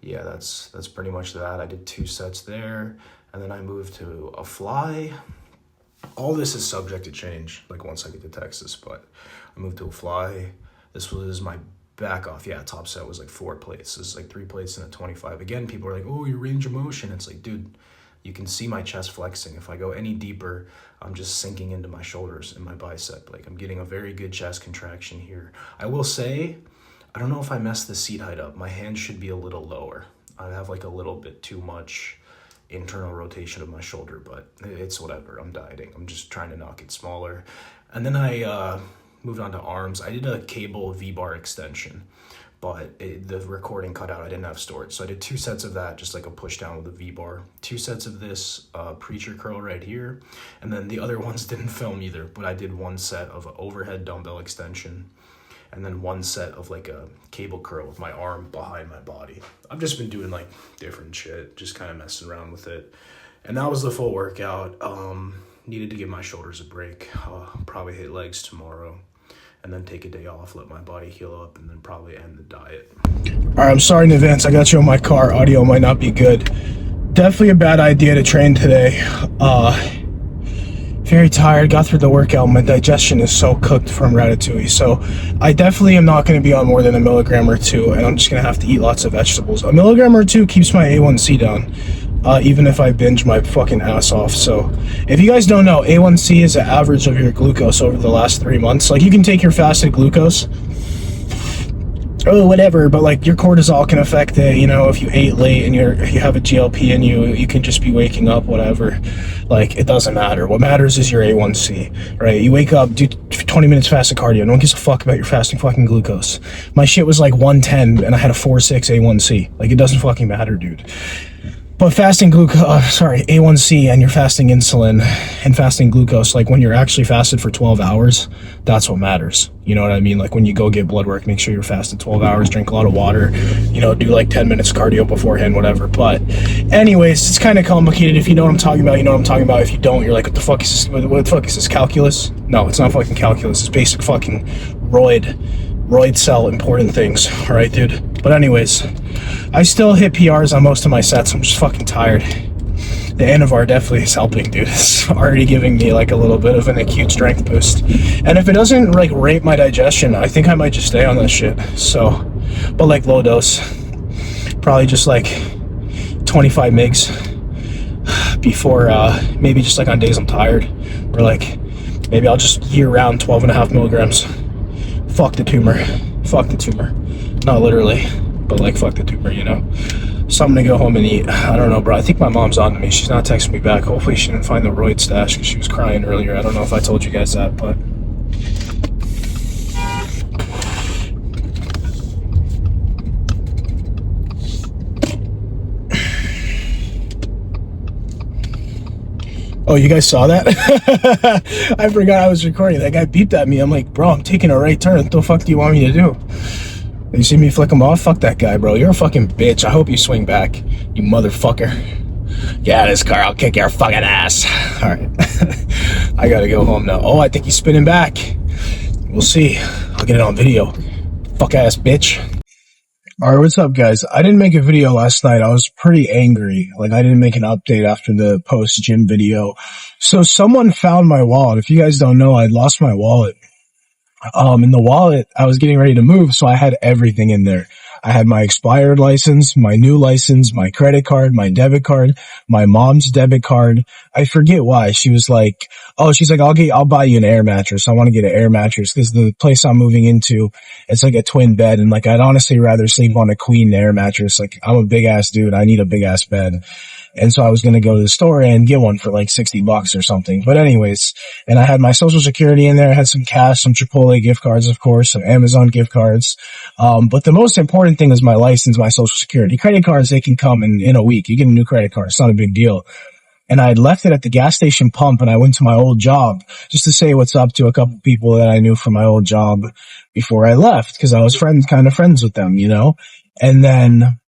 yeah, that's pretty much that. I did 2 sets there, and then I moved to a fly. All this is subject to change, like once I get to Texas, but I moved to a fly. This was my back off. Yeah, top set was like 4 plates. This is like 3 plates and a 25. Again, people are like, oh, your range of motion. It's like, dude, you can see my chest flexing. If I go any deeper, I'm just sinking into my shoulders and my bicep. Like, I'm getting a very good chest contraction here. I will say, I don't know if I messed the seat height up. My hands should be a little lower. I have like a little bit too much internal rotation of my shoulder, but it's whatever. I'm dieting. I'm just trying to knock it smaller. And then I moved on to arms. I did a cable V-bar extension, but the recording cut out. I didn't have storage. So I did 2 sets of that, just like a push down with a V-bar. 2 sets of this preacher curl right here. And then the other ones didn't film either, but I did 1 set of overhead dumbbell extension, and then 1 set of like a cable curl with my arm behind my body. I've just been doing like different shit, just kind of messing around with it. And that was the full workout. Needed to give my shoulders a break. Probably hit legs tomorrow, and then take a day off, let my body heal up, and then probably end the diet. All right, I'm sorry in advance. I got you in my car. Audio might not be good. Definitely a bad idea to train today. Very tired, got through the workout. My digestion is so cooked from ratatouille. So I definitely am not going to be on more than 1 milligram or 2, and I'm just going to have to eat lots of vegetables. 1 milligram or 2 keeps my A1C down, even if I binge my fucking ass off. So if you guys don't know, A1C is the average of your glucose over the last 3 months. Like, you can take your fasted glucose, oh, whatever, but like your cortisol can affect it, you know, if you ate late and you have a GLP in you can just be waking up, whatever. Like, it doesn't matter. What matters is your A1C, right? You wake up, do 20 minutes fasted cardio. No one gives a fuck about your fasting fucking glucose. My shit was like 110 and I had a 4.6 A1C. Like, it doesn't fucking matter, dude. But fasting A1C, and you're fasting insulin and fasting glucose, like when you're actually fasted for 12 hours, that's what matters. You know what I mean? Like, when you go get blood work, make sure you're fasted 12 hours, drink a lot of water, you know, do like 10 minutes cardio beforehand, whatever. But anyways, it's kind of complicated. If you know what I'm talking about, you know what I'm talking about. If you don't, you're like, what the fuck is this? What the fuck is this, calculus? No, it's not fucking calculus. It's basic fucking roid cell important things. All right, dude. But anyways, I still hit PRs on most of my sets. I'm just fucking tired. The Anavar definitely is helping, dude. It's already giving me like a little bit of an acute strength boost. And if it doesn't like rape my digestion, I think I might just stay on that shit. So, but like low dose, probably just like 25 mgs before, maybe just like on days I'm tired, or like maybe I'll just year round 12.5 milligrams. Fuck the tumor. Fuck the tumor. Not literally, but like fuck the tumor, you know? Something to go home and eat. I don't know, bro. I think my mom's on to me. She's not texting me back. Hopefully she didn't find the roid stash because she was crying earlier. I don't know if I told you guys that, but... Oh, you guys saw that? I forgot I was recording. That guy beeped at me. I'm like, bro, I'm taking a right turn. What the fuck do you want me to do? You see me flick him off? Fuck that guy, bro. You're a fucking bitch. I hope you swing back, you motherfucker. Get out of this car. I'll kick your fucking ass. All right. I gotta go home now. Oh, I think he's spinning back. We'll see. I'll get it on video. Fuck ass bitch. Alright, what's up, guys? I didn't make a video last night. I was pretty angry. Like, I didn't make an update after the post-gym video. So someone found my wallet. If you guys don't know, I'd lost my wallet. In the wallet, I was getting ready to move, so I had everything in there. I had my expired license, my new license, my credit card, my debit card, my mom's debit card. I forget why. She was like, I'll buy you an air mattress. I want to get an air mattress because the place I'm moving into, it's like a twin bed. And like, I'd honestly rather sleep on a queen air mattress. Like, I'm a big ass dude. I need a big ass bed. And so I was going to go to the store and get one for like $60 or something. But anyways, and I had my social security in there. I had some cash, some Chipotle gift cards, of course, some Amazon gift cards. But the most important thing is my license, my social security. Credit cards, they can come in a week. You get a new credit card. It's not a big deal. And I had left it at the gas station pump, and I went to my old job just to say what's up to a couple people that I knew from my old job before I left, because I was kind of friends with them, you know? And then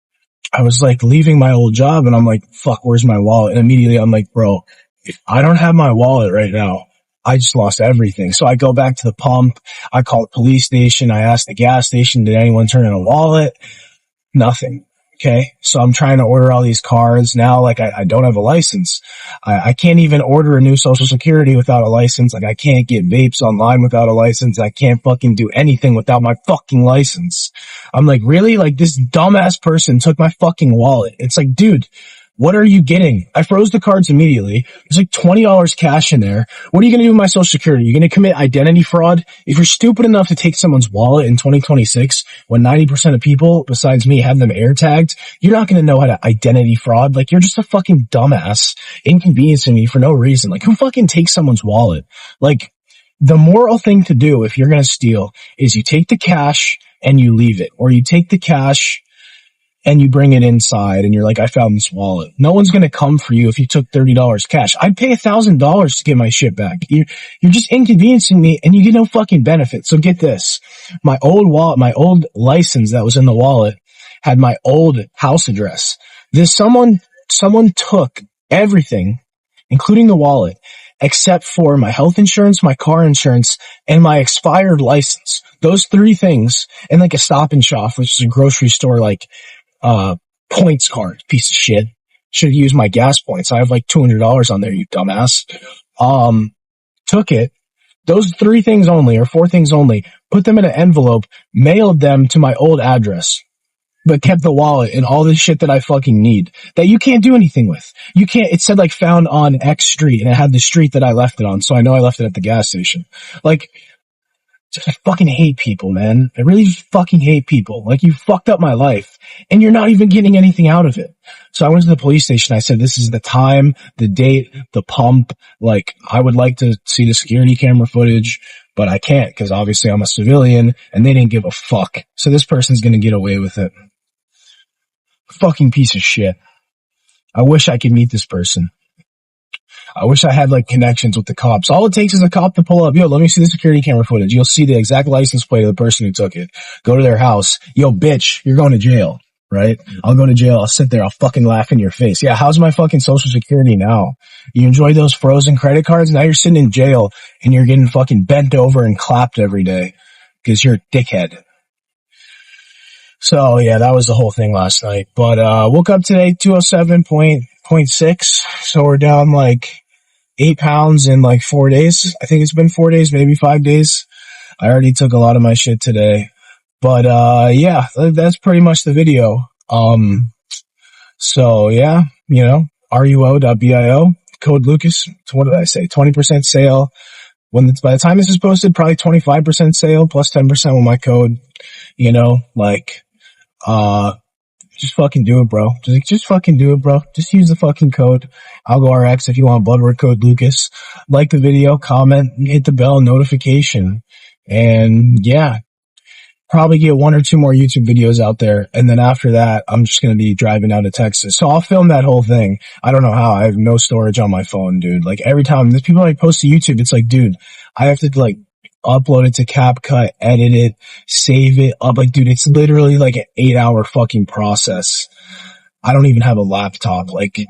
I was like leaving my old job and I'm like, fuck, where's my wallet? And immediately I'm like, bro, if I don't have my wallet right now, I just lost everything. So I go back to the pump. I call the police station. I ask the gas station, did anyone turn in a wallet? Nothing. Okay. So I'm trying to order all these cards now. Like I don't have a license. I can't even order a new social security without a license. Like I can't get vapes online without a license. I can't fucking do anything without my fucking license. I'm like, really? Like this dumbass person took my fucking wallet. It's like, dude, what are you getting? I froze the cards immediately. There's like $20 cash in there. What are you going to do with my social security? You're going to commit identity fraud? If you're stupid enough to take someone's wallet in 2026, when 90% of people besides me have them air tagged, you're not going to know how to identity fraud. Like you're just a fucking dumbass inconveniencing me for no reason. Like who fucking takes someone's wallet? Like the moral thing to do if you're going to steal is you take the cash and you leave it, or you take the cash and you bring it inside and you're like, I found this wallet. No one's going to come for you if you took $30 cash. I'd pay $1,000 to get my shit back. You're just inconveniencing me and you get no fucking benefit. So get this. My old wallet, my old license that was in the wallet had my old house address. Someone took everything, including the wallet, except for my health insurance, my car insurance, and my expired license. Those three things, and like a Stop and Shop, which is a grocery store, like, points card, piece of shit. Should have used my gas points. I have like $200 on there, you dumbass. Took it. Those three things only, or four things only, put them in an envelope, mailed them to my old address, but kept the wallet and all this shit that I fucking need that you can't do anything with. You can't, it said like found on X street and it had the street that I left it on. So I know I left it at the gas station. Like, I fucking hate people, man. I really fucking hate people. Like, you fucked up my life, and you're not even getting anything out of it. So I went to the police station. I said, this is the time, the date, the pump. Like, I would like to see the security camera footage, but I can't, because obviously I'm a civilian, and they didn't give a fuck. So this person's gonna get away with it. Fucking piece of shit. I wish I could meet this person. I wish I had like connections with the cops. All it takes is a cop to pull up. Yo, let me see the security camera footage. You'll see the exact license plate of the person who took it. Go to their house. Yo, bitch, you're going to jail, right? I'll go to jail. I'll sit there. I'll fucking laugh in your face. Yeah, how's my fucking social security now? You enjoy those frozen credit cards? Now you're sitting in jail and you're getting fucking bent over and clapped every day because you're a dickhead. So yeah, that was the whole thing last night. But woke up today 207.6. So we're down like 8 pounds in like 4 days. I think it's been 4 days, maybe 5 days. I already took a lot of my shit today. But yeah, that's pretty much the video. So yeah, you know, ruo.bio, code Lucas. So what did I say? 20% sale. By the time this is posted, probably 25% sale plus 10% with my code. You know, like, just fucking do it, bro. Just fucking do it, bro. Just use the fucking code. Algo RX if you want bloodwork code Lucas. Like the video, comment, hit the bell notification. And yeah, probably get 1 or 2 more YouTube videos out there. And then after that, I'm just going to be driving out to Texas. So I'll film that whole thing. I don't know how. I have no storage on my phone, dude. Like every time there's people like post to YouTube, it's like, dude, I have to like upload it to CapCut, edit it, save it up. Like, dude, it's literally like an 8-hour fucking process. I don't even have a laptop. Like,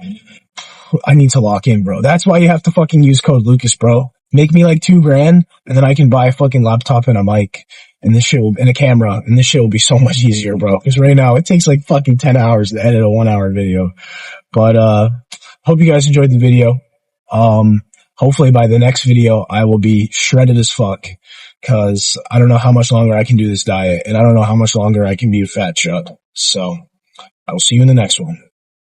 I need to lock in, bro. That's why you have to fucking use code Lucas, bro. Make me like $2,000 and then I can buy a fucking laptop and a mic and and a camera, and this shit will be so much easier, bro. Cause right now it takes like fucking 10 hours to edit a 1-hour video. But, hope you guys enjoyed the video. Hopefully by the next video, I will be shredded as fuck, cause I don't know how much longer I can do this diet, and I don't know how much longer I can be a fat chud. So I will see you in the next one.